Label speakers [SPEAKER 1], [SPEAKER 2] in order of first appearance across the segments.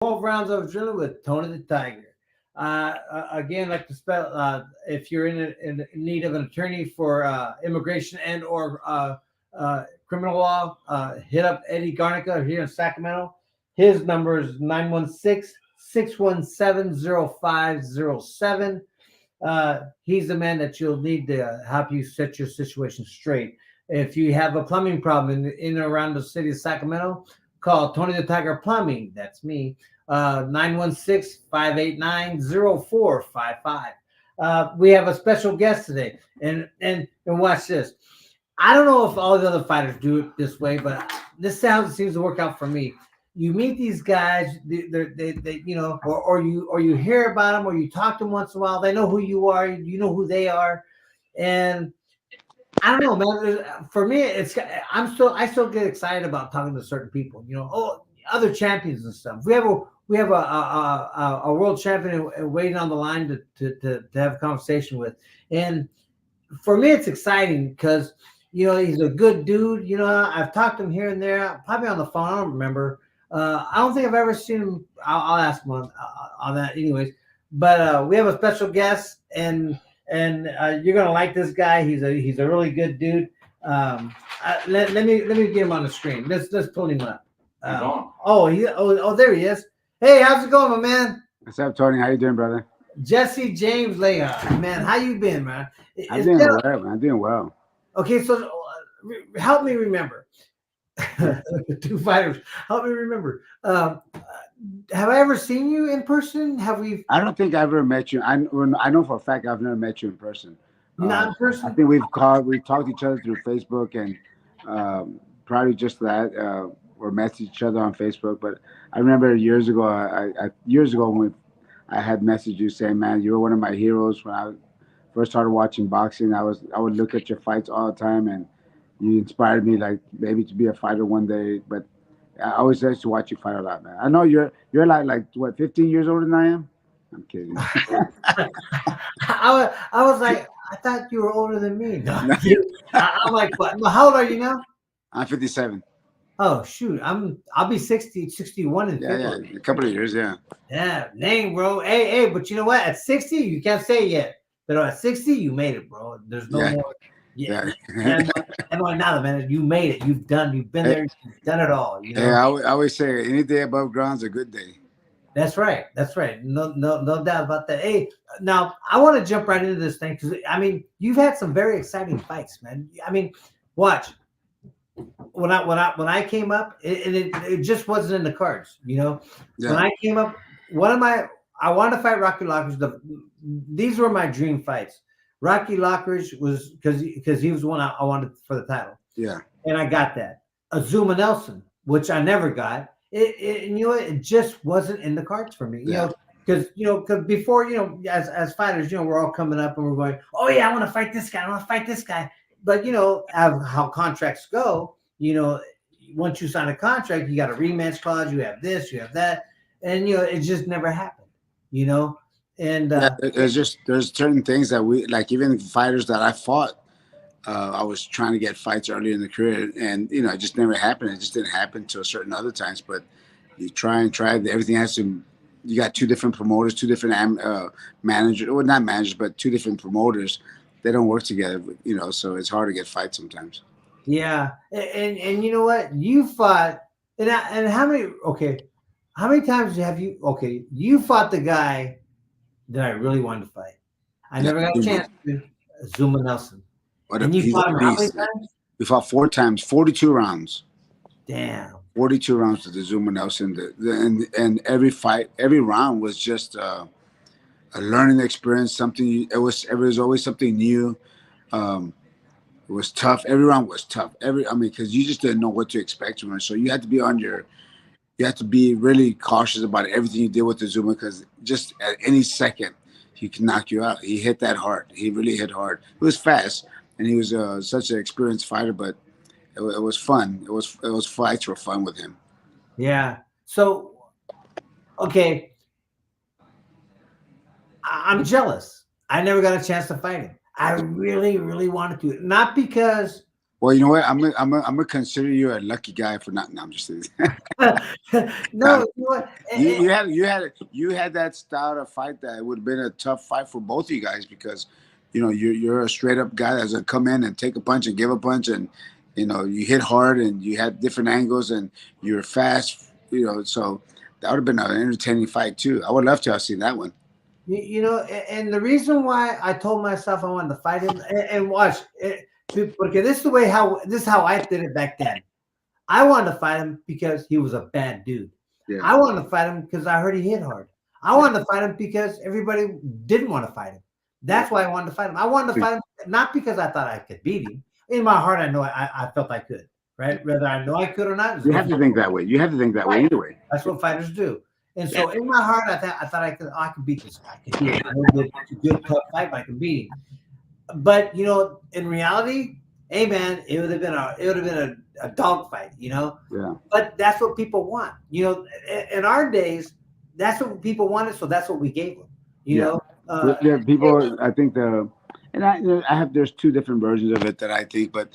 [SPEAKER 1] 12 rounds of drilling with Tony the Tiger. Again, like to spell, if you're in need of an attorney for immigration and or criminal law, hit up Eddie Garnica here in Sacramento. His number is 916-617-0507. He's the man that you'll need to help you set your situation straight. If you have a plumbing problem in and around the city of Sacramento, call Tony the Tiger Plumbing. That's me. 916-589-0455. We have a special guest today. And watch this. I don't know if all the other fighters do it this way, but this seems to work out for me. You meet these guys, they you know, or you hear about them, or you talk to them once in a while. They know who you are, you know who they are, and I don't know, man. For me, I still get excited about talking to certain people. You know, other champions and stuff. We have a world champion waiting on the line to have a conversation with, and for me, it's exciting because he's a good dude. I've talked to him here and there, probably on the phone. I don't remember. I don't think I've ever seen him. I'll ask him on that, anyways. But we have a special guest, and you're gonna like this guy. He's a really good dude. Let me get him on the screen. Let's pull him up. There he is. Hey, how's it going, my man?
[SPEAKER 2] What's up, Tony? How you doing, brother?
[SPEAKER 1] Jesse James Leija, man. How you been, man?
[SPEAKER 2] I'm doing well, man. I'm doing well.
[SPEAKER 1] Okay, so help me remember. Two fighters. Help me remember. Have I ever seen you in person? Have we?
[SPEAKER 2] I don't think I ever met you. I know for a fact I've never met you in person.
[SPEAKER 1] Not in person.
[SPEAKER 2] I think we've talked to each other through Facebook and probably just that, or messaged each other on Facebook. But I remember years ago, when I had messaged you saying, "Man, you were one of my heroes when I first started watching boxing. I would look at your fights all the time, and you inspired me, like maybe to be a fighter one day." But I always used to watch you fight a lot, man. I know you're like what, 15 years older than I am. I'm kidding.
[SPEAKER 1] I was like, I thought you were older than me. No, I'm like, what? How old are you now?
[SPEAKER 2] I'm 57.
[SPEAKER 1] Oh shoot, I'll be 61 in February.
[SPEAKER 2] Yeah, a couple of years, yeah.
[SPEAKER 1] Yeah, dang, bro. Hey, but you know what? At 60, you can't say it yet. But at 60, you made it, bro. There's no more. Yeah. And now, man, you made it. You've been there. You've done it all.
[SPEAKER 2] Yeah, I always say any day above ground's a good day.
[SPEAKER 1] That's right. No doubt about that. Hey, now I want to jump right into this thing because you've had some very exciting fights, man. Watch. When I came up, it just wasn't in the cards, Yeah. When I came up, I wanted to fight Rocky Lockridge. These were my dream fights. Rocky Lockridge was because he was the one I wanted for the title.
[SPEAKER 2] Yeah.
[SPEAKER 1] And I got that. Azuma Nelson, which I never got. It just wasn't in the cards for me. Because before, as fighters, we're all coming up and we're going, oh yeah, I want to fight this guy. I want to fight this guy. But how contracts go, once you sign a contract, you got a rematch clause, you have this, you have that, and it just never happened, And
[SPEAKER 2] there's certain things that we like, even fighters that I fought. I was trying to get fights early in the career, and it just never happened. It just didn't happen to certain other times. But you try and try. Everything has to. You got two different promoters, two different managers, well, not managers, but two different promoters. They don't work together, so it's hard to get fights sometimes.
[SPEAKER 1] Yeah, and you know what? You fought, and how many times have you? Okay, you fought the guy that I really wanted to fight. I never got a chance to. Azuma Nelson. And you fought him how many times?
[SPEAKER 2] We fought 4 times, 42 rounds.
[SPEAKER 1] Damn.
[SPEAKER 2] 42 rounds to the Azuma Nelson, and every fight, every round was just a learning experience. Something. It was always something new. It was tough. Every round was tough. Because you just didn't know what to expect from it. So you had to be you had to be really cautious about everything you did with the Azuma, because just at any second he can knock you out. He hit that hard. He really hit hard. It was fast, and he was such an experienced fighter, but it was fun. It was fights were fun with him.
[SPEAKER 1] Yeah. So, okay, I'm jealous. I never got a chance to fight him. I really, really wanted to. Not because
[SPEAKER 2] Well, you know what? I'm gonna consider you a lucky guy for not. No, I'm just kidding.
[SPEAKER 1] No, you know what?
[SPEAKER 2] You had that style of fight that would have been a tough fight for both of you guys because, you know, you're a straight up guy that's gonna come in and take a punch and give a punch and, you know, you hit hard and you had different angles and you're fast. You know, so that would have been an entertaining fight too. I would love to have seen that one.
[SPEAKER 1] You know, and the reason why I told myself I wanted to fight him and watch, because this is the way how this is how I did it back then. I wanted to fight him because he was a bad dude.
[SPEAKER 2] Yeah,
[SPEAKER 1] I wanted to fight him because I heard he hit hard. I
[SPEAKER 2] yeah,
[SPEAKER 1] wanted to fight him because everybody didn't want to fight him.
[SPEAKER 2] yeah.
[SPEAKER 1] That's why I wanted to fight him. I wanted to fight him not because I thought I could beat him. In my heart, I know I felt I could. Right, whether I know I could or not is
[SPEAKER 2] You
[SPEAKER 1] a
[SPEAKER 2] have to
[SPEAKER 1] different
[SPEAKER 2] think that way. You have to think that way
[SPEAKER 1] fight.
[SPEAKER 2] either way.
[SPEAKER 1] That's what fighters do. And
[SPEAKER 2] Yeah.
[SPEAKER 1] so in my heart, I thought I could. Oh, I could beat this guy. I could do a good tough fight. I could beat him. But you know, in reality, hey man, it would have been a dog fight. You know,
[SPEAKER 2] Yeah.
[SPEAKER 1] but that's what people want. You know, in our days, that's what people wanted. So that's what we gave them. You
[SPEAKER 2] Yeah.
[SPEAKER 1] know,
[SPEAKER 2] There are people. I think and I, you know, I have. There's two different versions of it that I think, but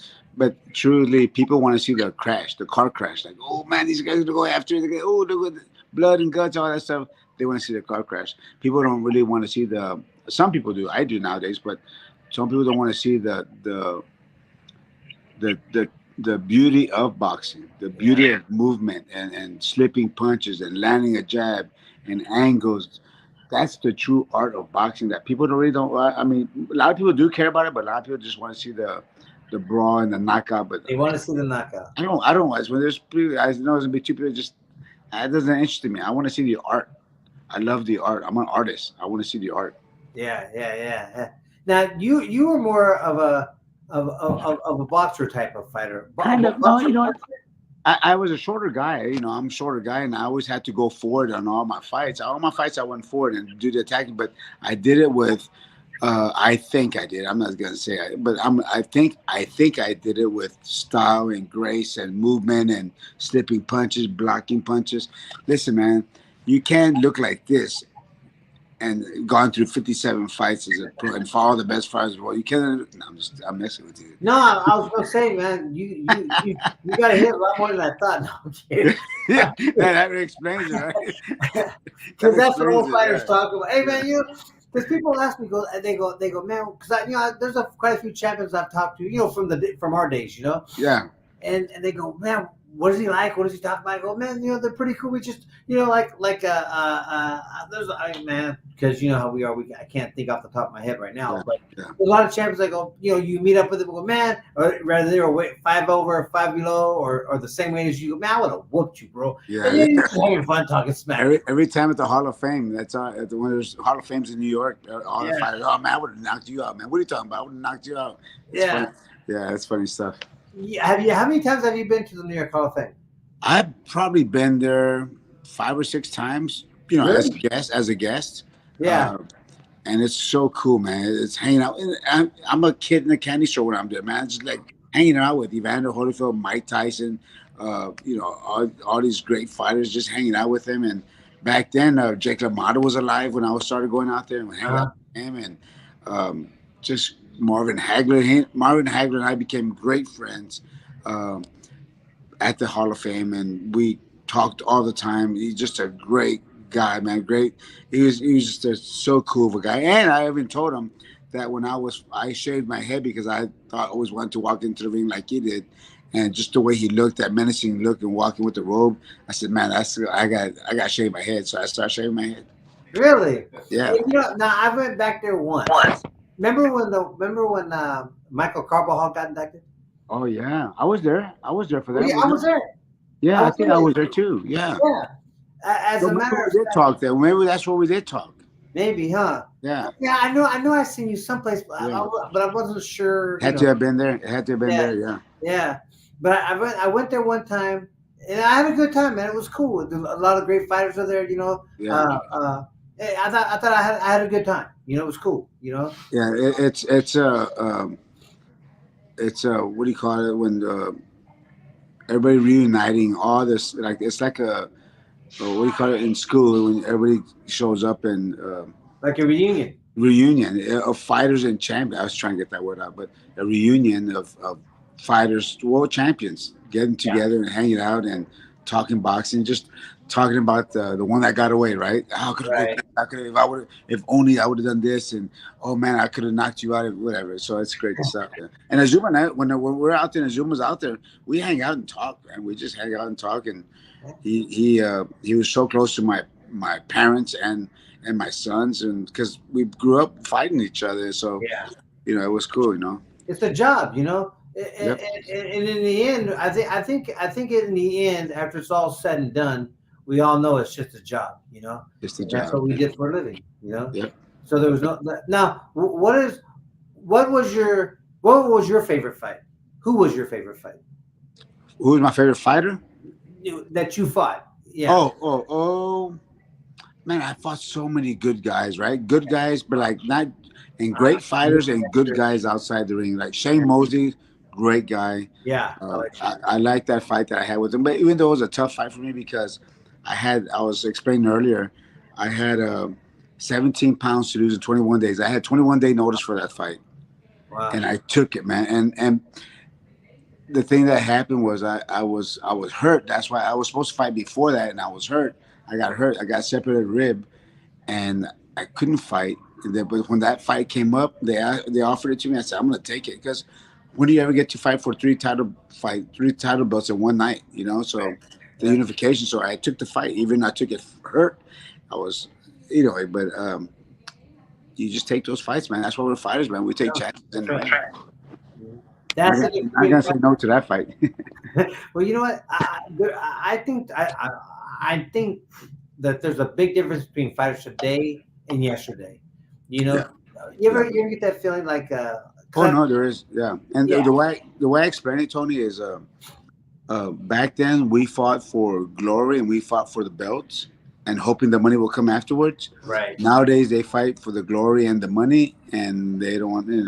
[SPEAKER 2] truly, people want to see the crash, the car crash. Like, oh man, these guys are gonna go after it. Oh, look at the blood and guts, all that stuff. They want to see the car crash. People don't really want to see the. Some people do. I do nowadays, but some people don't want to see the the the beauty of boxing, the beauty
[SPEAKER 1] yeah.
[SPEAKER 2] of movement and slipping punches and landing a jab and angles. That's the true art of boxing that people don't really don't. I mean, a lot of people do care about it, but a lot of people just want to see the brawl and the knockout. But
[SPEAKER 1] They want to see the knockout.
[SPEAKER 2] I don't. When there's people, I know there's gonna be two people. Just that doesn't interest me. I want to see the art. I love the art. I'm an artist. I want to see the art.
[SPEAKER 1] Yeah. Now you were more of of a boxer type of fighter.
[SPEAKER 2] Kind of. No,
[SPEAKER 1] Boxer,
[SPEAKER 2] you know, I was a shorter guy. You know, I'm a shorter guy, and I always had to go forward on all my fights. All my fights, I went forward and do the attacking. But I did it with. I think I did. I'm not gonna say, but I think I did it with style and grace and movement and slipping punches, blocking punches. Listen, man, you can't look like this and gone through 57 fights as a pro and follow the best fighters. Well, you can't. No, I'm messing with you.
[SPEAKER 1] no, I was gonna say, man, you got to hit a lot more than I thought. No, I'm kidding.
[SPEAKER 2] Yeah, that explains it, right?
[SPEAKER 1] Because
[SPEAKER 2] That
[SPEAKER 1] that's what
[SPEAKER 2] explains
[SPEAKER 1] old
[SPEAKER 2] it.
[SPEAKER 1] fighters
[SPEAKER 2] Yeah.
[SPEAKER 1] talk about. Hey, man, because people ask me, they go, man, because there's quite a few champions I've talked to, from our days,
[SPEAKER 2] Yeah.
[SPEAKER 1] and they go, man, what is he like? What does he talk about? I go, man, they're pretty cool. We just, there's, man, because you know how we are. I can't think off the top of my head right now,
[SPEAKER 2] Yeah.
[SPEAKER 1] but
[SPEAKER 2] Yeah.
[SPEAKER 1] a lot of champions, I go, you meet up with them, go, man, or rather they were weight 5 over, 5 below, or the same weight as you. Go, man, I would have whooped you, bro.
[SPEAKER 2] Yeah.
[SPEAKER 1] And then you're just having fun talking smack.
[SPEAKER 2] Every time at the Hall of Fame, that's at the when there's Hall of Fames in New York, all the
[SPEAKER 1] Yeah.
[SPEAKER 2] fighters. Oh man, I would have knocked you out, man. What are you talking about? I would have knocked you out. It's
[SPEAKER 1] Yeah.
[SPEAKER 2] funny. Yeah, that's funny stuff.
[SPEAKER 1] Yeah, how many times have you been to the New York Hall of Fame?
[SPEAKER 2] I've probably been there 5 or 6 times. You know, as a
[SPEAKER 1] Really?
[SPEAKER 2] guest,
[SPEAKER 1] Yeah.
[SPEAKER 2] And it's so cool, man. It's hanging out. And I'm a kid in a candy store when I'm there, man. Just like hanging out with Evander Holyfield, Mike Tyson, all these great fighters, just hanging out with them. And back then, Jake LaMotta was alive when I started going out there and hanging out with him. And just Marvin Hagler. Marvin Hagler and I became great friends at the Hall of Fame, and we talked all the time. He's just a great guy, man. Great. He was just so cool of a guy. And I even told him that when I shaved my head because I always wanted to walk into the ring like he did, and just the way he looked, that menacing look, and walking with the robe. I said, man, I got to shave my head. So I started shaving my head.
[SPEAKER 1] Really?
[SPEAKER 2] Yeah.
[SPEAKER 1] Now I went back there once. Remember when Michael Carbajal got inducted?
[SPEAKER 2] Oh yeah, I was there. I was there for that.
[SPEAKER 1] Oh, yeah, I was there.
[SPEAKER 2] Yeah,
[SPEAKER 1] I
[SPEAKER 2] I
[SPEAKER 1] was
[SPEAKER 2] think
[SPEAKER 1] there.
[SPEAKER 2] I was there too. Yeah.
[SPEAKER 1] Yeah. As
[SPEAKER 2] So
[SPEAKER 1] a
[SPEAKER 2] maybe
[SPEAKER 1] matter of
[SPEAKER 2] we did
[SPEAKER 1] fact,
[SPEAKER 2] talk there. Maybe that's where we did talk.
[SPEAKER 1] maybe, huh?
[SPEAKER 2] Yeah.
[SPEAKER 1] Yeah, I know. I seen you someplace, but
[SPEAKER 2] Yeah.
[SPEAKER 1] but I wasn't sure.
[SPEAKER 2] Had to have been there. It had to have been
[SPEAKER 1] Yeah.
[SPEAKER 2] there. Yeah.
[SPEAKER 1] Yeah, but I went there one time, and I had a good time, man. It was cool. A lot of great fighters are there.
[SPEAKER 2] Yeah.
[SPEAKER 1] I thought I had a good time. It was cool.
[SPEAKER 2] Yeah. It's what do you call it when everybody reuniting all this, like it's like a what do you call it in school when everybody shows up and
[SPEAKER 1] Like a reunion.
[SPEAKER 2] reunion of fighters and champions. I was trying to get that word out, but a reunion of fighters, world champions, getting
[SPEAKER 1] Yeah.
[SPEAKER 2] together and hanging out and talking boxing, just talking about the one that got away, right? How could have go
[SPEAKER 1] Right.
[SPEAKER 2] back? I could if I would if only I would have done this, and oh man, I could have knocked you out, whatever. So it's great stuff. Yeah. And Azuma and I, when we're out there, and Azuma's out there, we hang out and talk, and we just hang out and talk. And he was so close to my parents and my sons, and because we grew up fighting each other, so
[SPEAKER 1] Yeah.
[SPEAKER 2] it was cool,
[SPEAKER 1] It's a job, you know. And,
[SPEAKER 2] Yep,
[SPEAKER 1] and in the end, I think in the end, after it's all said and done, we all know it's just a job, you know.
[SPEAKER 2] it's the
[SPEAKER 1] And that's what
[SPEAKER 2] job.
[SPEAKER 1] we
[SPEAKER 2] Yeah.
[SPEAKER 1] did for a living, you know.
[SPEAKER 2] Yep.
[SPEAKER 1] So there was no now. What was your favorite fight? Who was your favorite fight
[SPEAKER 2] Who was my favorite fighter?
[SPEAKER 1] that you fought? Yeah.
[SPEAKER 2] Oh, man, I fought so many good guys, right? Good guys, but like not and great fighters and good guys outside the ring. Like Shane Mosley, great guy.
[SPEAKER 1] Yeah. I like you.
[SPEAKER 2] I like that fight that I had with him. But even though it was a tough fight for me because I was explaining earlier, I had 17 pounds to lose in 21 days. I had 21-day notice for that fight,
[SPEAKER 1] Wow.
[SPEAKER 2] and I took it, man. And the thing that happened was I was hurt. That's why I was supposed to fight before that, and I was hurt. I got hurt. I got separated rib, and I couldn't fight. And then, but when that fight came up, they offered it to me. I said I'm gonna take it because when do you ever get to fight for three title belts in one night? So the
[SPEAKER 1] Yeah.
[SPEAKER 2] unification. So I took the fight, even though I took it hurt. I was, but you just take those fights, man. That's why we're fighters, man. We take
[SPEAKER 1] Yeah.
[SPEAKER 2] chances
[SPEAKER 1] That's
[SPEAKER 2] in the
[SPEAKER 1] right.
[SPEAKER 2] ring.
[SPEAKER 1] That's
[SPEAKER 2] I'm
[SPEAKER 1] the
[SPEAKER 2] not
[SPEAKER 1] difference
[SPEAKER 2] gonna say no to that fight.
[SPEAKER 1] well, you know what? I think that there's a big difference between fighters today and yesterday. You know,
[SPEAKER 2] Yeah.
[SPEAKER 1] you
[SPEAKER 2] Yeah.
[SPEAKER 1] ever you ever get that feeling like 'cause
[SPEAKER 2] Oh no, there is. Yeah, and
[SPEAKER 1] yeah,
[SPEAKER 2] the way I explain it, Tony, is back then we fought for glory and we fought for the belts and hoping the money will come afterwards.
[SPEAKER 1] right.
[SPEAKER 2] Nowadays they fight for the glory and the money, and they don't want
[SPEAKER 1] They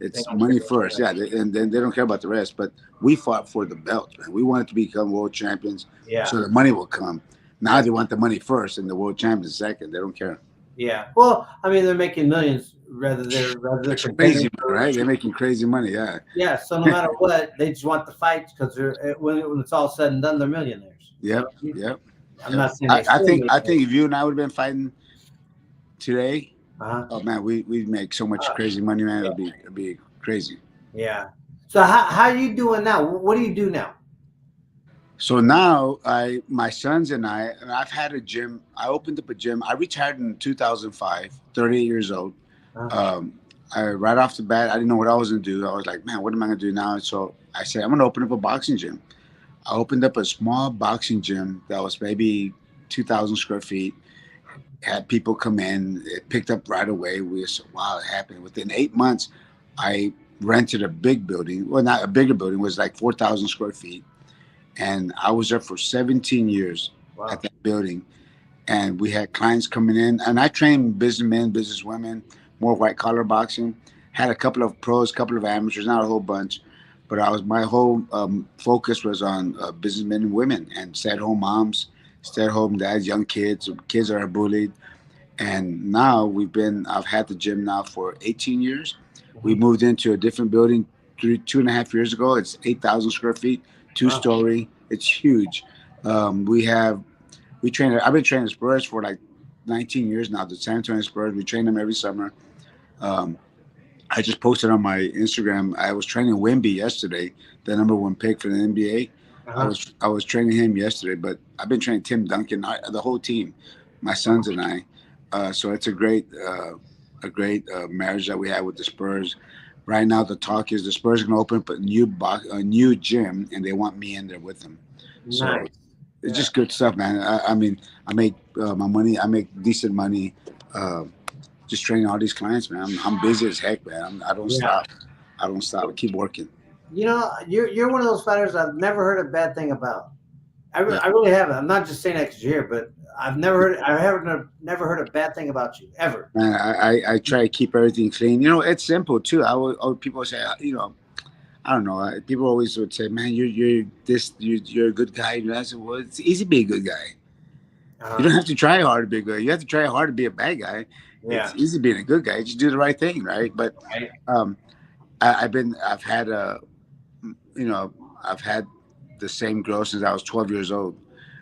[SPEAKER 2] it's
[SPEAKER 1] don't care
[SPEAKER 2] money
[SPEAKER 1] about the
[SPEAKER 2] first.
[SPEAKER 1] rest.
[SPEAKER 2] Yeah, and then they don't care about the rest. But we fought for the belts, man. We wanted to become world champions,
[SPEAKER 1] Yeah,
[SPEAKER 2] so the money will come. Now
[SPEAKER 1] yeah,
[SPEAKER 2] they want the money first and the world champions second. They don't care.
[SPEAKER 1] yeah. Well, I mean, they're making millions rather than contending
[SPEAKER 2] Crazy money,
[SPEAKER 1] for.
[SPEAKER 2] right? They're making crazy money. Yeah.
[SPEAKER 1] Yeah, so no matter what, they just want the fights because when it's all said and done, they're millionaires. You
[SPEAKER 2] Yep.
[SPEAKER 1] know,
[SPEAKER 2] Yep.
[SPEAKER 1] I'm
[SPEAKER 2] Yep.
[SPEAKER 1] not saying
[SPEAKER 2] I,
[SPEAKER 1] they
[SPEAKER 2] I
[SPEAKER 1] still
[SPEAKER 2] think I
[SPEAKER 1] millionaires.
[SPEAKER 2] think if you and I would have been fighting today,
[SPEAKER 1] Uh-huh.
[SPEAKER 2] oh man, we'd make so much
[SPEAKER 1] Uh,
[SPEAKER 2] crazy money, man.
[SPEAKER 1] yeah,
[SPEAKER 2] It'd be crazy.
[SPEAKER 1] yeah. So how you doing now? What do you do now?
[SPEAKER 2] So now my sons and I've had a gym. I opened up a gym. I retired in 2005, 38 years old.
[SPEAKER 1] Uh,
[SPEAKER 2] Um, right off the bat, I didn't know what I was gonna do. I was like, man, what am I gonna do now? So I said, I'm gonna open up a boxing gym. I opened up a small boxing gym that was maybe 2,000 square feet. Had people come in. It picked up right away. We said, wow, it happened. Within 8 months, I rented a big building. Well, not a bigger building. It was like 4,000 square feet. And I was there for 17 years at
[SPEAKER 1] wow.
[SPEAKER 2] that building. And we had clients coming in. And I trained businessmen, businesswomen, more white collar boxing. Had a couple of pros, a couple of amateurs, not a whole bunch. But my whole focus was on businessmen and women and stay-at-home moms, stay-at-home dads, young kids, kids that are bullied. And now I've had the gym now for 18 years. We
[SPEAKER 1] Mhm.
[SPEAKER 2] moved into a different building 2.5 years ago. It's 8,000 square feet, two
[SPEAKER 1] Wow.
[SPEAKER 2] story. It's huge. We train. I've been training Spurs for like 19 years now. The San Antonio Spurs. We train them every summer. Um, I just posted on my Instagram. I was training Wemby yesterday, the number one pick for the NBA. I
[SPEAKER 1] Uh-huh.
[SPEAKER 2] was I was training him yesterday, but I've been training Tim Duncan, the whole team, my sons and I. So it's a great marriage that we have with the Spurs. Right now, the talk is the Spurs are going to open up a new gym, and they want me in there with them. So
[SPEAKER 1] Nice.
[SPEAKER 2] it's
[SPEAKER 1] Yeah.
[SPEAKER 2] just good stuff, man. I mean, I make my money. I make decent money. Uh, just training all these clients, man. I'm busy as heck, man. I don't
[SPEAKER 1] Yeah.
[SPEAKER 2] stop. I don't stop. I keep working.
[SPEAKER 1] You're one of those fighters I've never heard a bad thing about.
[SPEAKER 2] Yeah.
[SPEAKER 1] I really haven't. I'm not just saying that 'cause you're here, but I haven't never heard a bad thing about you ever.
[SPEAKER 2] Man, I try to keep everything clean. It's simple too. People say, I don't know. People always would say, man, you're a good guy. I said, well, it's easy to be a good guy. You
[SPEAKER 1] Uh,
[SPEAKER 2] don't have to try hard to be a good guy. You have to try hard to be a bad guy. It's
[SPEAKER 1] yeah.
[SPEAKER 2] easy being a good guy. Just do the right thing, right? But
[SPEAKER 1] Right.
[SPEAKER 2] um, I've had you know, I've had the same girl since I was 12 years old,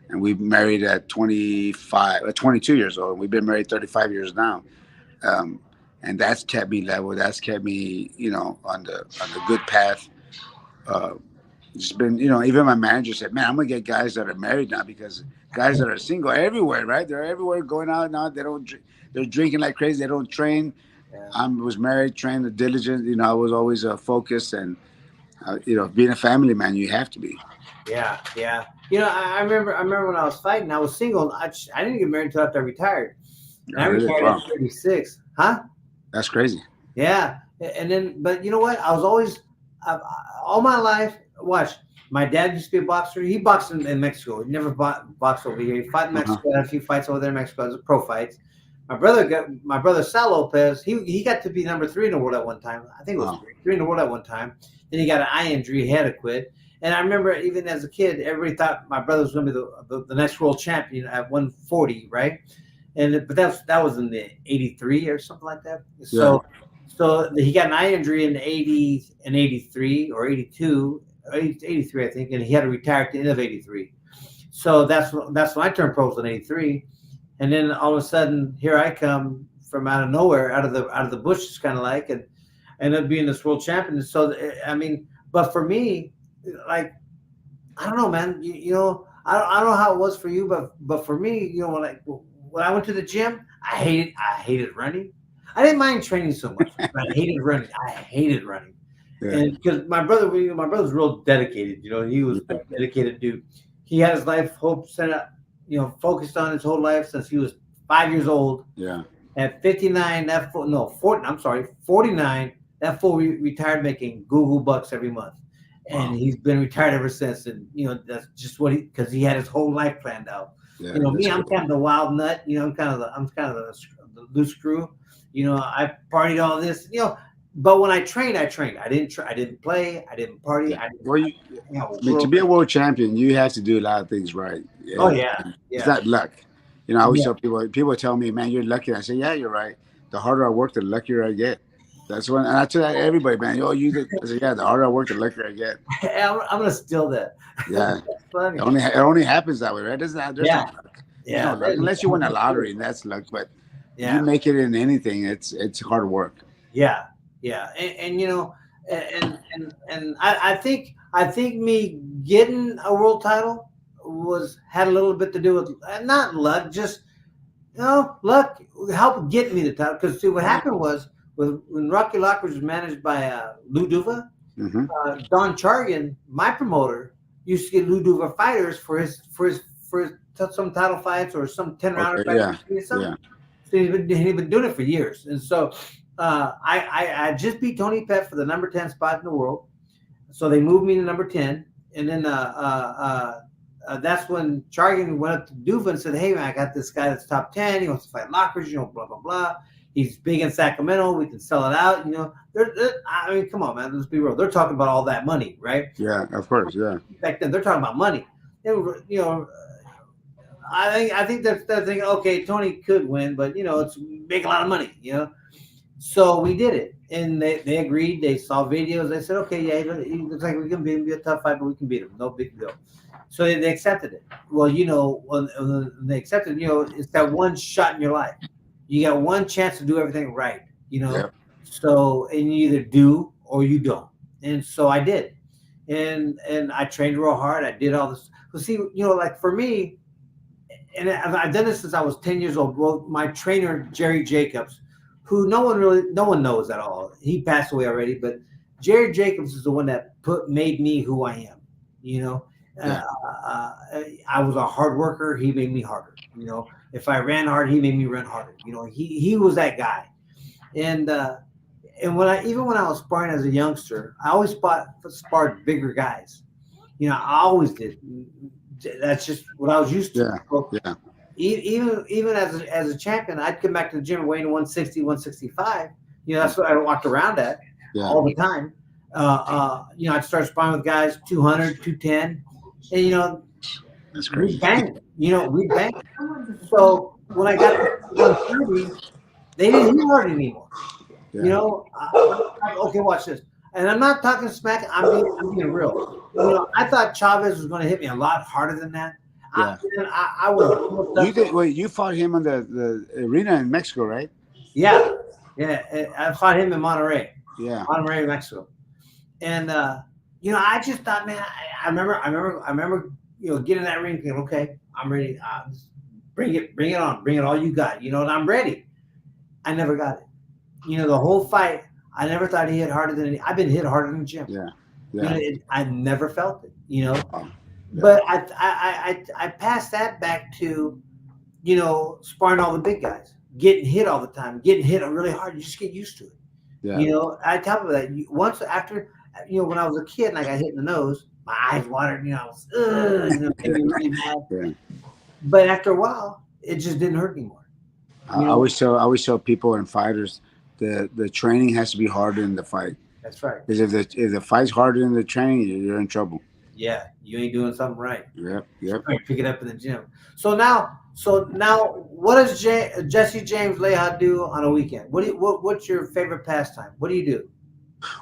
[SPEAKER 2] and we married at 22 years old. We've been married 35 years now, um, and that's kept me level. That's kept me, on the good path. Uh, it's been, even my manager said, "Man, I'm gonna get guys that are married now because guys that are single are everywhere, right? They're everywhere going out now. They don't, they're drinking like crazy. They don't train.
[SPEAKER 1] Yeah.
[SPEAKER 2] I was married, trained, diligent. I was always focused, and being a family man, you have to be.
[SPEAKER 1] Yeah, yeah. I remember when I was fighting, I was single. I didn't get married until after I retired. And
[SPEAKER 2] Oh,
[SPEAKER 1] I
[SPEAKER 2] really?
[SPEAKER 1] retired
[SPEAKER 2] Wow,
[SPEAKER 1] at 36. Huh?
[SPEAKER 2] that's crazy.
[SPEAKER 1] Yeah. And then, but you know what? I was always, all my life, watch, my dad used to be a boxer. He boxed in Mexico. He never boxed over here. He fought in
[SPEAKER 2] Uh-huh.
[SPEAKER 1] Mexico, had a few fights over there in Mexico, as pro fights. My brother Sal Lopez, he got to be number three in the world at one time. I think it was
[SPEAKER 2] Wow.
[SPEAKER 1] three in the world at one time. Then he got an eye injury, he had to quit. And I remember even as a kid, everybody thought my brother was going to be the next world champion at 140, right? But that was in the 83 or something like that.
[SPEAKER 2] Yeah.
[SPEAKER 1] So he got an eye injury in 80 and 83 or 82, 83 I think, and he had to retire at the end of 83. So that's when I turned pro in 83, and then all of a sudden here I come from out of nowhere, out of the bushes, kind of like, and end up being this world champion. So I mean, but for me, like, I don't know, man. I don't know how it was for you, but for me, when I went to the gym, I hated running. I didn't mind training so much, but I hated running. I hated running,
[SPEAKER 2] Yeah.
[SPEAKER 1] and because my brother's real dedicated. He was a dedicated dude. He had his life hope set up, focused on his whole life since he was 5 years old.
[SPEAKER 2] Yeah.
[SPEAKER 1] At 59, that fool, no, 40, I'm sorry, 49, that fool retired making Google bucks every month. And
[SPEAKER 2] Wow.
[SPEAKER 1] he's been retired ever since. And, that's just because he had his whole life planned out.
[SPEAKER 2] Yeah.
[SPEAKER 1] Me,
[SPEAKER 2] That's
[SPEAKER 1] I'm
[SPEAKER 2] good.
[SPEAKER 1] kind of the wild nut. I'm kind of the loose screw. I partied all this, but when I trained, I trained. I didn't play. I didn't party.
[SPEAKER 2] Yeah. Well, I mean, to
[SPEAKER 1] World.
[SPEAKER 2] be a world champion, you have to do a lot of things right.
[SPEAKER 1] Oh,
[SPEAKER 2] Yeah.
[SPEAKER 1] yeah.
[SPEAKER 2] It's
[SPEAKER 1] Yeah.
[SPEAKER 2] not luck. I always
[SPEAKER 1] Yeah.
[SPEAKER 2] tell people tell me, "Man, you're lucky." And I say, "Yeah, you're right. The harder I work, the luckier I get." That's when, and I tell that everybody, man. You did. I say, "Yeah, the harder I work, the luckier I get."
[SPEAKER 1] I'm going to steal that.
[SPEAKER 2] Yeah.
[SPEAKER 1] That's funny.
[SPEAKER 2] It only happens that way, right? There's no
[SPEAKER 1] Yeah.
[SPEAKER 2] luck. There's no
[SPEAKER 1] Yeah.
[SPEAKER 2] luck unless you win a lottery, and that's luck. But you
[SPEAKER 1] Yeah.
[SPEAKER 2] make it in anything, it's hard work.
[SPEAKER 1] Yeah, yeah, and I think me getting a world title had a little bit to do with not luck, just luck helped get me the title. Because see, what happened was when Rocky Lockridge was managed by Lou Duva,
[SPEAKER 2] Hmm.
[SPEAKER 1] Don Chargan, my promoter, used to get Lou Duva fighters for his some title fights or some 10 rounder
[SPEAKER 2] Okay.
[SPEAKER 1] fights.
[SPEAKER 2] Yeah.
[SPEAKER 1] Something.
[SPEAKER 2] Yeah.
[SPEAKER 1] So he'd been doing it for years, and so I just beat Tony Pett for the number 10 spot in the world. So they moved me to number 10, and then that's when Chargan went up to Duva and said, "Hey man, I got this guy that's top 10. He wants to fight Lockridge, blah blah blah. He's big in Sacramento. We can sell it out. I mean, come on, man. Let's be real. They're talking about all that money, right?
[SPEAKER 2] Yeah. Of course. Yeah.
[SPEAKER 1] Back then, they're talking about money. I think they're thinking, okay, Tony could win, but it's make a lot of money, So we did it, and they agreed. They saw videos. They said, okay, yeah, he looks like we can beat him. Be a tough fight, but we can beat him. No big deal. So they accepted it. Well, when they accepted, it's that one shot in your life. You got one chance to do everything right,
[SPEAKER 2] Yeah.
[SPEAKER 1] So, and you either do or you don't. And so I did, and I trained real hard. I did all this. Well, see, like for me, and I've done this since I was 10 years old. Well, my trainer, Jerry Jacobs, who no one knows at all. He passed away already, but Jerry Jacobs is the one that made me who I am.
[SPEAKER 2] Yeah.
[SPEAKER 1] I was a hard worker. He made me harder. If I ran hard, he made me run harder. He was that guy. And when I was sparring as a youngster, I always sparred bigger guys. I always did. That's just what I was used to.
[SPEAKER 2] Yeah.
[SPEAKER 1] So
[SPEAKER 2] Yeah.
[SPEAKER 1] even as a champion, I'd come back to the gym weighing 160, 165. That's what I walked around at
[SPEAKER 2] Yeah.
[SPEAKER 1] all the time. I'd start sparring with guys 200, 210, and
[SPEAKER 2] That's
[SPEAKER 1] we
[SPEAKER 2] crazy.
[SPEAKER 1] banged. We banged. So when I got to 130, they didn't hit hard anymore.
[SPEAKER 2] Yeah.
[SPEAKER 1] Okay, watch this. and I'm not talking smack. I'm being real. I thought Chavez was going to hit me a lot harder than that.
[SPEAKER 2] Yeah.
[SPEAKER 1] I would have flipped
[SPEAKER 2] You
[SPEAKER 1] up.
[SPEAKER 2] did. Wait, you fought him on the arena in Mexico, right?
[SPEAKER 1] Yeah, yeah. I fought him in
[SPEAKER 2] Yeah.
[SPEAKER 1] Monterrey, Mexico, and I just thought, man, I remember, getting in that ring, thinking, okay, I'm ready. Bring it on, bring it all you got, and I'm ready. I never got it. The whole fight, I never thought he hit harder than I've been hit harder in the gym.
[SPEAKER 2] Yeah. Yeah.
[SPEAKER 1] I never felt it.
[SPEAKER 2] Wow. Yeah.
[SPEAKER 1] But I passed that back to sparring all the big guys, getting hit all the time, getting hit really hard. You just get used to it.
[SPEAKER 2] Yeah.
[SPEAKER 1] I tell people that once after, when I was a kid and I got hit in the nose, my eyes watered. I was, really bad.
[SPEAKER 2] Yeah.
[SPEAKER 1] But after a while, it just didn't hurt anymore.
[SPEAKER 2] I always tell people and fighters the training has to be harder than the fight.
[SPEAKER 1] That's right.
[SPEAKER 2] Because if the fight's harder than the training, you're in trouble.
[SPEAKER 1] Yeah, you ain't doing something right.
[SPEAKER 2] Yep.
[SPEAKER 1] Pick it up in the gym. So now, what does Jesse James Leija do on a weekend? What's your favorite pastime? What do you do?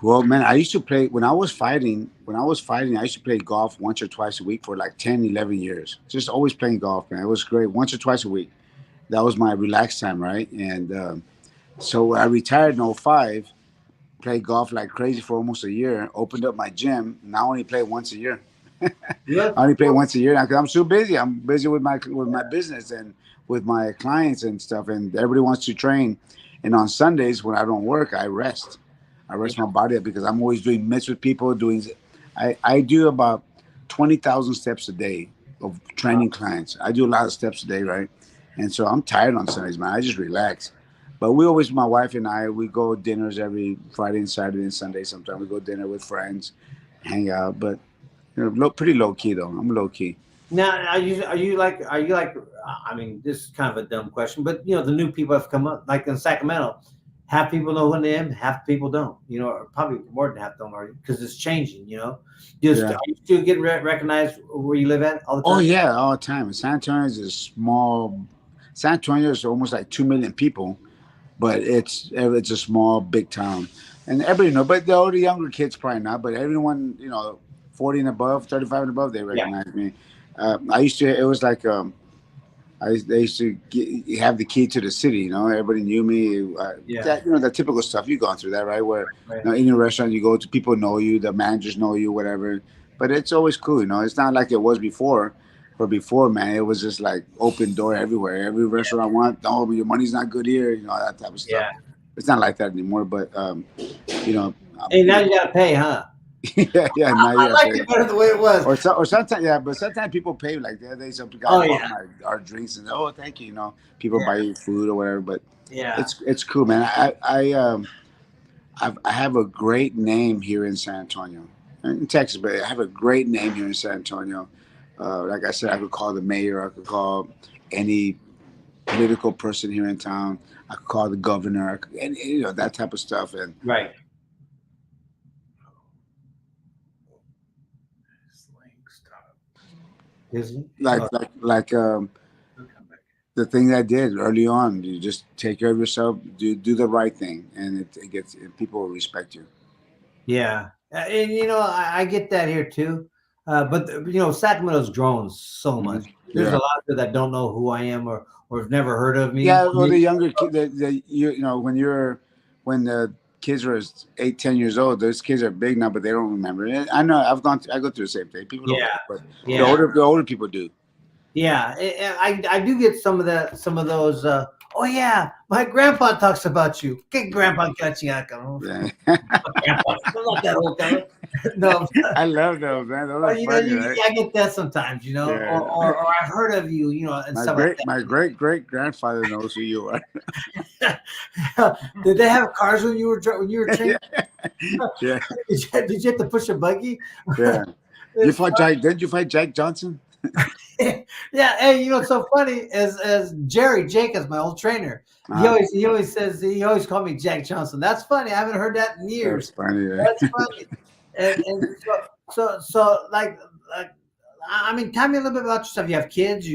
[SPEAKER 2] Well, man, I used to play when I was fighting. I used to play golf once or twice a week for like 10, 11 years. Just always playing golf, man. It was great. Once or twice a week. That was my relaxed time, right? And so when I retired in 2005, played golf like crazy for almost a year. Opened up my gym. Now I only play once a year.
[SPEAKER 1] Yeah.
[SPEAKER 2] I only play once a year now because I'm so busy. I'm busy with my business and with my clients and stuff. And everybody wants to train. And on Sundays when I don't work, I rest. I rest my body up because I'm always doing mitts with people. I do about 20,000 steps a day of training clients. I do a lot of steps a day, right? And so I'm tired on Sundays, man. I just relax. But we always, my wife and I, we go dinners every Friday and Saturday and Sunday. Sometimes we go dinner with friends, hang out. But pretty low key though. I'm low key.
[SPEAKER 1] Now, are you like? I mean, this is kind of a dumb question, but the new people have come up, like in Sacramento. Half people know who I am, half people don't. Or probably more than half don't already, because it's changing. Are you still getting recognized where you live at all the time?
[SPEAKER 2] Oh yeah, all the time. San Antonio is a small. San Antonio is almost like 2 million people, but it's a small, big town, and everybody but the older, younger kids probably not, but everyone 40 and above, 35 and above, they recognize me. I used to. It was like they used to have the key to the city. Everybody knew me. That, the typical stuff. You've gone through that, right? Where in a restaurant you go to, people know you, the managers know you, whatever. But it's always cool. It's not like it was before. For before, man, it was just like open door everywhere. Every restaurant I want, no, your money's not good here. That type of stuff. Yeah. It's not like that anymore. But
[SPEAKER 1] Hey, now you gotta pay, huh?
[SPEAKER 2] yeah. Now
[SPEAKER 1] I like it better the way it was.
[SPEAKER 2] Or sometimes, but sometimes people pay like that. They some guys buy our drinks and thank you. People buy you food or whatever. But it's cool, man. I have a great name here in San Antonio, in Texas, but I have a great name here in San Antonio. Like I said, I could call the mayor. I could call any political person here in town. I could call the governor, and that type of stuff. And
[SPEAKER 1] right.
[SPEAKER 2] Like the thing that I did early on, you just take care of yourself, do the right thing, and people will respect you.
[SPEAKER 1] Yeah, and I get that here too, but Sacramento's grown so much. There's a lot of people that don't know who I am or have never heard of me.
[SPEAKER 2] Yeah, well, the younger kid, when the kids were 8, 10 years old, those kids are big now, but they don't remember. And I know I go through the same thing. People don't, but the older people do.
[SPEAKER 1] Yeah, I do get some of those. Oh yeah, my grandpa talks about you. ¿Qué grandpa Cachiaca? Grandpa, I'm not that old guy. No,
[SPEAKER 2] I love those, man. Those are funny, right?
[SPEAKER 1] I get that sometimes, or I've heard of you, and stuff like that.
[SPEAKER 2] My great grandfather knows who you are.
[SPEAKER 1] Did they have cars when you were training?
[SPEAKER 2] Yeah.
[SPEAKER 1] Did you have to push a buggy?
[SPEAKER 2] Yeah. Didn't you fight Jack Johnson?
[SPEAKER 1] Yeah, hey, what's so funny as Jerry Jacobs, my old trainer, he always says he always called me Jack Johnson. That's funny. I haven't heard that in years.
[SPEAKER 2] That's funny. Right?
[SPEAKER 1] That's funny. And so like I mean, tell me a little bit about yourself. You have kids.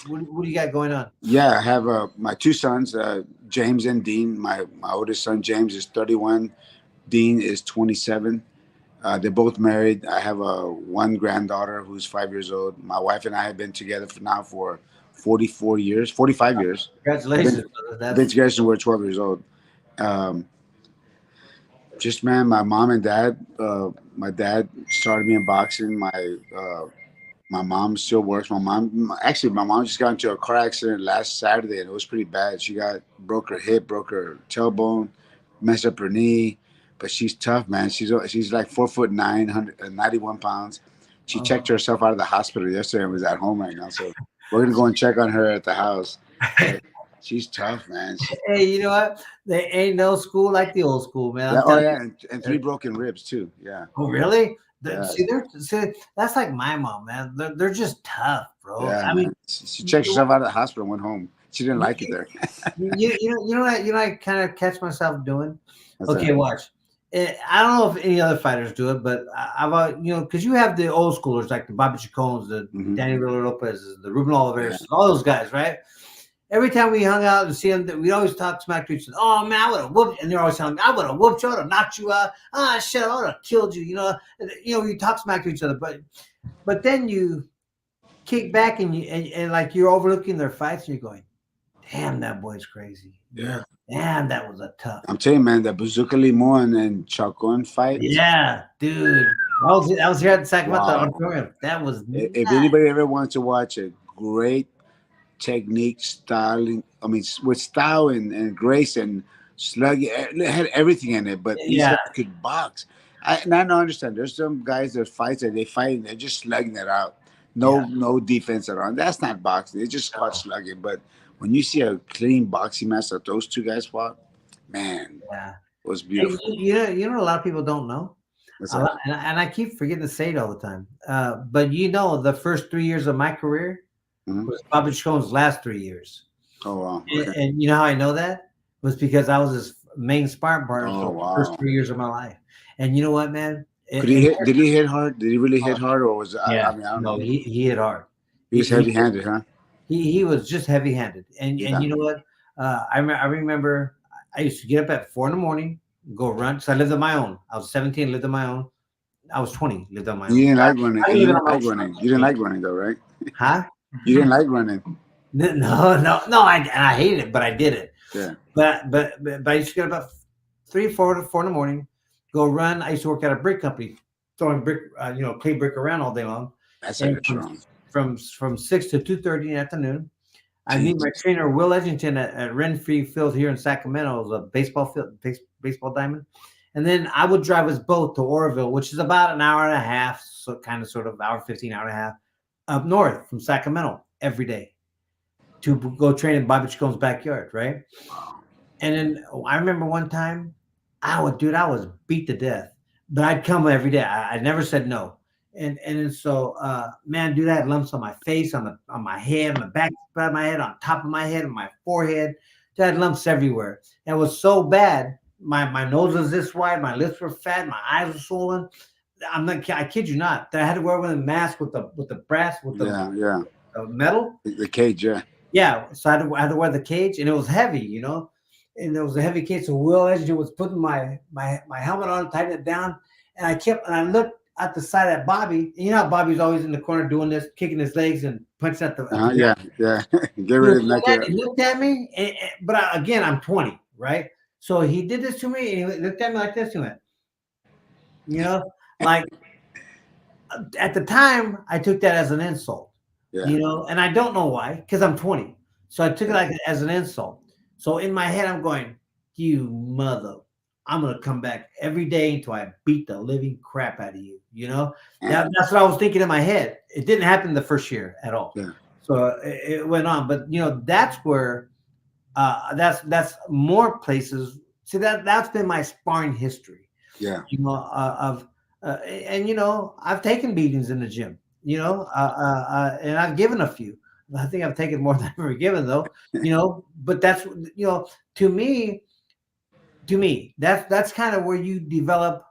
[SPEAKER 1] What do you got going on?
[SPEAKER 2] Yeah, I have my 2 sons, James and Dean. My oldest son James is 31. Dean is 27. They're both married. I have a one granddaughter who's 5 years old. My wife and I have been together for 44 years, 45 years. Been,
[SPEAKER 1] Congratulations, brother.
[SPEAKER 2] been
[SPEAKER 1] That's
[SPEAKER 2] together since we're 12 years old. Um, just man, my mom and dad. My dad started me in boxing. My mom still works. My mom just got into a car accident last Saturday, and it was pretty bad. She got broke her hip, broke her tailbone, messed up her knee. But she's tough, man. She's like 4'9", 91 pounds. She checked herself out of the hospital yesterday and was at home right now. So we're gonna go and check on her at the house. But she's tough, man.
[SPEAKER 1] hey, you know what? There ain't no school like the old school, man.
[SPEAKER 2] Yeah,
[SPEAKER 1] I'm
[SPEAKER 2] oh
[SPEAKER 1] telling
[SPEAKER 2] yeah, and
[SPEAKER 1] you.
[SPEAKER 2] three broken ribs too. Yeah,
[SPEAKER 1] Oh, really?
[SPEAKER 2] yeah,
[SPEAKER 1] See, that's like my mom, man. They're just tough, bro.
[SPEAKER 2] yeah,
[SPEAKER 1] I mean,
[SPEAKER 2] man. She checked
[SPEAKER 1] you,
[SPEAKER 2] herself out of the hospital and went home. She didn't like it there.
[SPEAKER 1] you know, I kind of catch myself doing.
[SPEAKER 2] That's
[SPEAKER 1] Okay,
[SPEAKER 2] it.
[SPEAKER 1] watch. I don't know if any other fighters do it, but I've you know, because you have the old schoolers like the Bobby Chacones, the
[SPEAKER 2] Hmm.
[SPEAKER 1] Danny Lopez, the Ruben
[SPEAKER 2] Yeah.
[SPEAKER 1] Oliveras, all those guys, right? Every time we hung out and see them, we always talk smack to each other. Oh man, I would have whooped, and they're always telling me, I would have whooped you, I would have knocked you out. Ah, shit, I would have killed you. You know, we talk smack to each other, but then you kick back and like you're overlooking their fights, and you're going, damn, that boy's crazy.
[SPEAKER 2] Yeah.
[SPEAKER 1] Damn, that was a tough.
[SPEAKER 2] I'm telling you, man, the Bazooka Limon and Chacon fight.
[SPEAKER 1] Yeah, dude. I was here at the Sacramento
[SPEAKER 2] Wow.
[SPEAKER 1] auditorium. That was
[SPEAKER 2] If anybody ever wants to watch a great technique, styling, I mean, with style and grace and slug, it had everything in it. But these
[SPEAKER 1] yeah,
[SPEAKER 2] guys could box. And I don't understand. There's some guys that fight that they fight and they're just slugging it out.
[SPEAKER 1] yeah.
[SPEAKER 2] No defense at all. That's not boxing. It's just called slugging. But when you see a clean boxing match that those two guys fought, man,
[SPEAKER 1] Yeah.
[SPEAKER 2] it was
[SPEAKER 1] Hey,
[SPEAKER 2] beautiful.
[SPEAKER 1] a lot of people don't know.
[SPEAKER 2] That's it.
[SPEAKER 1] And I keep forgetting to say it all the time. But the first 3 years of my career
[SPEAKER 2] Mhm.
[SPEAKER 1] was Bobby Schoen's last 3 years.
[SPEAKER 2] Oh wow.
[SPEAKER 1] And,
[SPEAKER 2] Okay.
[SPEAKER 1] and you know how I know that was because I was his main sparring partner
[SPEAKER 2] Oh
[SPEAKER 1] for the first
[SPEAKER 2] wow.
[SPEAKER 1] 3 years of my life. And you know what, man?
[SPEAKER 2] Could he hit? Did he hit hard? Did he really hit
[SPEAKER 1] Oh,
[SPEAKER 2] hard, or was
[SPEAKER 1] yeah,
[SPEAKER 2] I mean I don't
[SPEAKER 1] no,
[SPEAKER 2] know.
[SPEAKER 1] he hit hard.
[SPEAKER 2] He was
[SPEAKER 1] He
[SPEAKER 2] heavy-handed, huh?
[SPEAKER 1] he was just heavy handed. And
[SPEAKER 2] Yeah.
[SPEAKER 1] you know what? I remember I used to get up at 4 in the morning, go run. So I lived on my own. I was 17, lived on my own. I was 20, lived on my
[SPEAKER 2] You
[SPEAKER 1] own.
[SPEAKER 2] didn't like running.
[SPEAKER 1] I
[SPEAKER 2] And
[SPEAKER 1] didn't
[SPEAKER 2] you
[SPEAKER 1] live
[SPEAKER 2] didn't
[SPEAKER 1] on my
[SPEAKER 2] like
[SPEAKER 1] own.
[SPEAKER 2] running. You didn't like running though, right?
[SPEAKER 1] Huh?
[SPEAKER 2] You didn't like running.
[SPEAKER 1] No. I hated it, but I did it.
[SPEAKER 2] Yeah.
[SPEAKER 1] But I used to get up about 4 in the morning, go run. I used to work at a brick company, throwing brick, clay brick around all day long.
[SPEAKER 2] That's
[SPEAKER 1] And
[SPEAKER 2] extra strong.
[SPEAKER 1] from 6 to 2:30 in the afternoon, I meet my
[SPEAKER 2] Jesus.
[SPEAKER 1] trainer Will Edgington at Renfree Field here in Sacramento. It was a baseball field, baseball diamond. And then I would drive his boat to Oroville, which is about an hour and a half, so kind of sort of hour 15, hour and a half up north from Sacramento every day to go train in Bobby Chicone's backyard, right?
[SPEAKER 2] Wow.
[SPEAKER 1] And then I remember one time, I was beat to death, but I'd come every day. I never said no. And then so, man, dude, I had lumps on my face, on my head, on the back of my head, on top of my head, on my forehead. I had lumps everywhere. And it was so bad. My nose was this wide, my lips were fat, my eyes were swollen. I kid you not, that I had to wear one of the masks with the brass, with
[SPEAKER 2] Yeah.
[SPEAKER 1] the metal.
[SPEAKER 2] The cage, yeah.
[SPEAKER 1] Yeah, so I had to wear the cage, and it was heavy, and there was a heavy cage. So Will Edgerton was putting my helmet on, tightening it down, and I looked at the side of Bobby. And you know how Bobby's always in the corner doing this, kicking his legs and punching at the.
[SPEAKER 2] Yeah. Get rid of the neck.
[SPEAKER 1] He looked at me, but again, I'm 20, right? So he did this to me, and he looked at me like this. He went, like at the time, I took that as an insult.
[SPEAKER 2] Yeah.
[SPEAKER 1] And I don't know why, because I'm 20. So I took it like as an insult. So in my head, I'm going, you mother, I'm going to come back every day until I beat the living crap out of you. That's what I was thinking in my head. It didn't happen the first year at all.
[SPEAKER 2] Yeah.
[SPEAKER 1] So it went on. But, that's where, that's more places. See, that's been my sparring history.
[SPEAKER 2] Yeah.
[SPEAKER 1] I've taken beatings in the gym, and I've given a few. I think I've taken more than I've ever given, though. But that's to me, that's kind of where you develop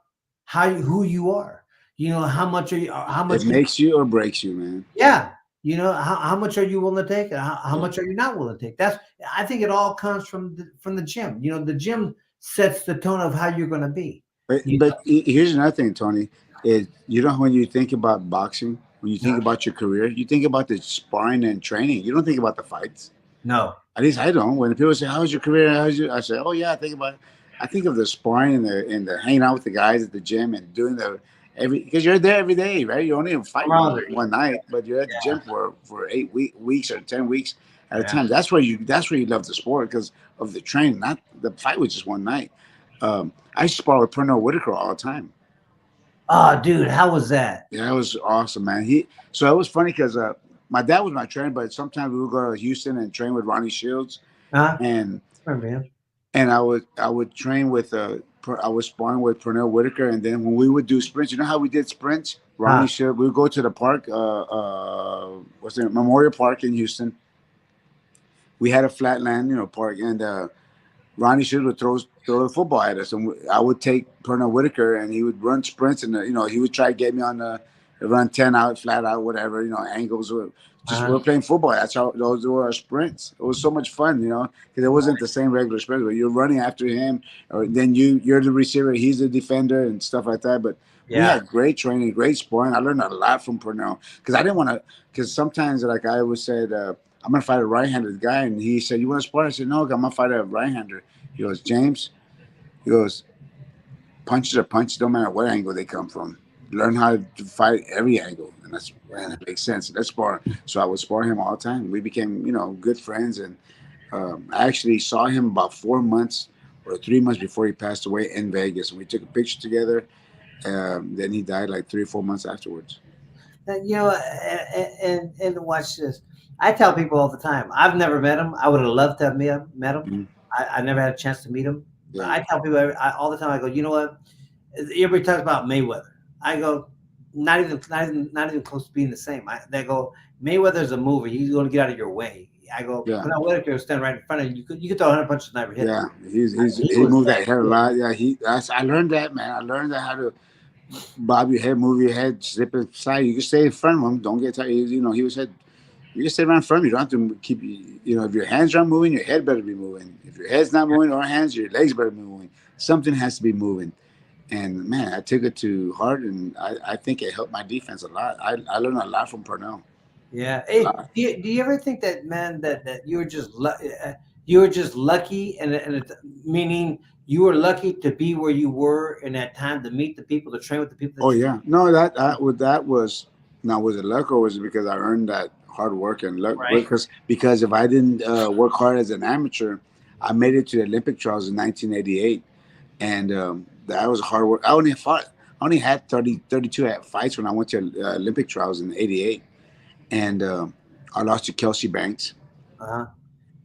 [SPEAKER 1] who you are. How much are you? How much
[SPEAKER 2] It makes you or breaks you, man.
[SPEAKER 1] Yeah. How much are you willing to take? And how much are you not willing to take? I think it all comes from the gym. The gym sets the tone of how you're going to be. You
[SPEAKER 2] But here's another thing, Tony. Is you know when you think about boxing, when you think
[SPEAKER 1] know,
[SPEAKER 2] about your career, you think about the sparring and training. You don't think about the fights.
[SPEAKER 1] no,
[SPEAKER 2] At least I don't. When people say, "How's your career?" I say, "Oh yeah, I think about." I think of the sparring and the hanging out with the guys at the gym and doing the every because you're there every day, right? You only fight
[SPEAKER 1] camaraderie.
[SPEAKER 2] one night, but you're at the
[SPEAKER 1] Yeah,
[SPEAKER 2] gym for weeks or 10 weeks at a
[SPEAKER 1] yeah.
[SPEAKER 2] time. That's where you love the sport because of the training. Not the fight was just one night. I spar with Pernell Whitaker all the time.
[SPEAKER 1] Oh, dude, how was that?
[SPEAKER 2] Yeah, it was awesome, man. So it was funny because my dad was my trainer, but sometimes we would go to Houston and train with Ronnie Shields,
[SPEAKER 1] Huh?
[SPEAKER 2] and
[SPEAKER 1] Remember him?
[SPEAKER 2] I would train with I was sparring with Pernell Whitaker, and then when we would do sprints, you know how we did sprints.
[SPEAKER 1] Huh?
[SPEAKER 2] Ronnie Shields, we would go to the park, what's the Memorial Park in Houston. We had a flatland, park, and Ronnie Shields would throw the football at us, and I would take Pernell Whitaker, and he would run sprints, and he would try to get me on the run 10 out, flat out, whatever, angles. Just we
[SPEAKER 1] Uh-huh.
[SPEAKER 2] were playing football. That's how those were our sprints. It was so much fun, because it wasn't the same regular sprint, but you're running after him, or then you're the receiver, he's the defender, and stuff like that. But we
[SPEAKER 1] Yeah.
[SPEAKER 2] had great training, great sparring. I learned a lot from Pernell because I didn't want to. Because sometimes, like I always said, I'm gonna fight a right-handed guy, and he said, "You want to spar?" I said, "No, I'm gonna fight a right-hander." He goes, "James," he goes, "punches are punches, don't matter what angle they come from. Learn how to fight every angle," and that makes sense. That's spar. So I would spar him all the time. We became, good friends, and I actually saw him about 4 months or 3 months before he passed away in Vegas, and we took a picture together. Then he died like 3 or 4 months afterwards.
[SPEAKER 1] And, and watch this. I tell people all the time, I've never met him. I would have loved to have met him.
[SPEAKER 2] Mhm.
[SPEAKER 1] I never had a chance to meet him. But
[SPEAKER 2] Yeah,
[SPEAKER 1] I tell people all the time. I go, you know what? Everybody talks about Mayweather. I go, not even close to being the same. They go, Mayweather's a mover. He's going to get out of your way. I go,
[SPEAKER 2] yeah.
[SPEAKER 1] Pernell Whitaker was standing right in front of you. You could throw 100 punches and never hit him.
[SPEAKER 2] Yeah, he
[SPEAKER 1] He was
[SPEAKER 2] moved
[SPEAKER 1] that
[SPEAKER 2] that hair a
[SPEAKER 1] good.
[SPEAKER 2] lot. Yeah, I learned that, man. I learned that how to bob your head, move your head, slip it aside. You can stay in front of him. Don't get tired. He was said you can stay right in front of him. You don't have to keep. If your hands aren't moving, your head better be moving. If your head's not moving or hands, your legs better be moving. Something has to be moving. And man, I took it to heart, and I think it helped my defense a lot. I learned a lot from Purnell.
[SPEAKER 1] Yeah.
[SPEAKER 2] A
[SPEAKER 1] Hey,
[SPEAKER 2] lot.
[SPEAKER 1] do you ever think that, man, that you were just lucky, and meaning you were lucky to be where you were in that time, to meet the people, to train with the people
[SPEAKER 2] Oh
[SPEAKER 1] that you
[SPEAKER 2] yeah, no, that was now was it luck or was it because I earned that hard work and luck?
[SPEAKER 1] right?
[SPEAKER 2] Because if I didn't work hard as an amateur, I made it to the Olympic trials in 1988, and that was hard work. I only had 32 fights when I went to Olympic trials in '88, and I lost to Kelsey Banks,
[SPEAKER 1] Uh-huh.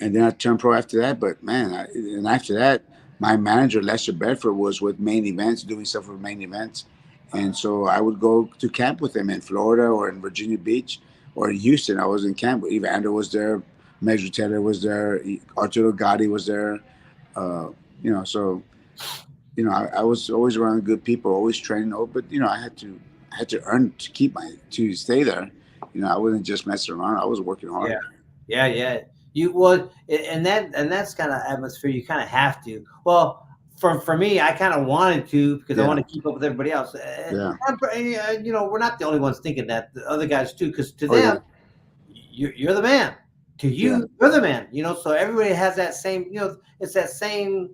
[SPEAKER 2] and then I turned pro after that. But man, and after that, my manager Lester Bedford was with Main Events, doing stuff with Main Events, and so I would go to camp with him in Florida or in Virginia Beach or in Houston. I was in camp. Evander was there, Major Taylor was there, Arturo Gotti was there. Uh, so I was always around good people, always training. Oh, but I had to earn to to stay there. I wasn't just messing around. I was working
[SPEAKER 1] Yeah.
[SPEAKER 2] hard.
[SPEAKER 1] Yeah, yeah. You well, and that's kind of atmosphere you kind of have to. Well, for me, I kind of wanted to because I
[SPEAKER 2] Yeah,
[SPEAKER 1] want to keep up with everybody else.
[SPEAKER 2] yeah.
[SPEAKER 1] We're not the only ones thinking that. The other guys too, because to
[SPEAKER 2] Oh
[SPEAKER 1] them,
[SPEAKER 2] yeah,
[SPEAKER 1] you're the man. To
[SPEAKER 2] yeah,
[SPEAKER 1] you, you're the man. So everybody has that same. It's that same.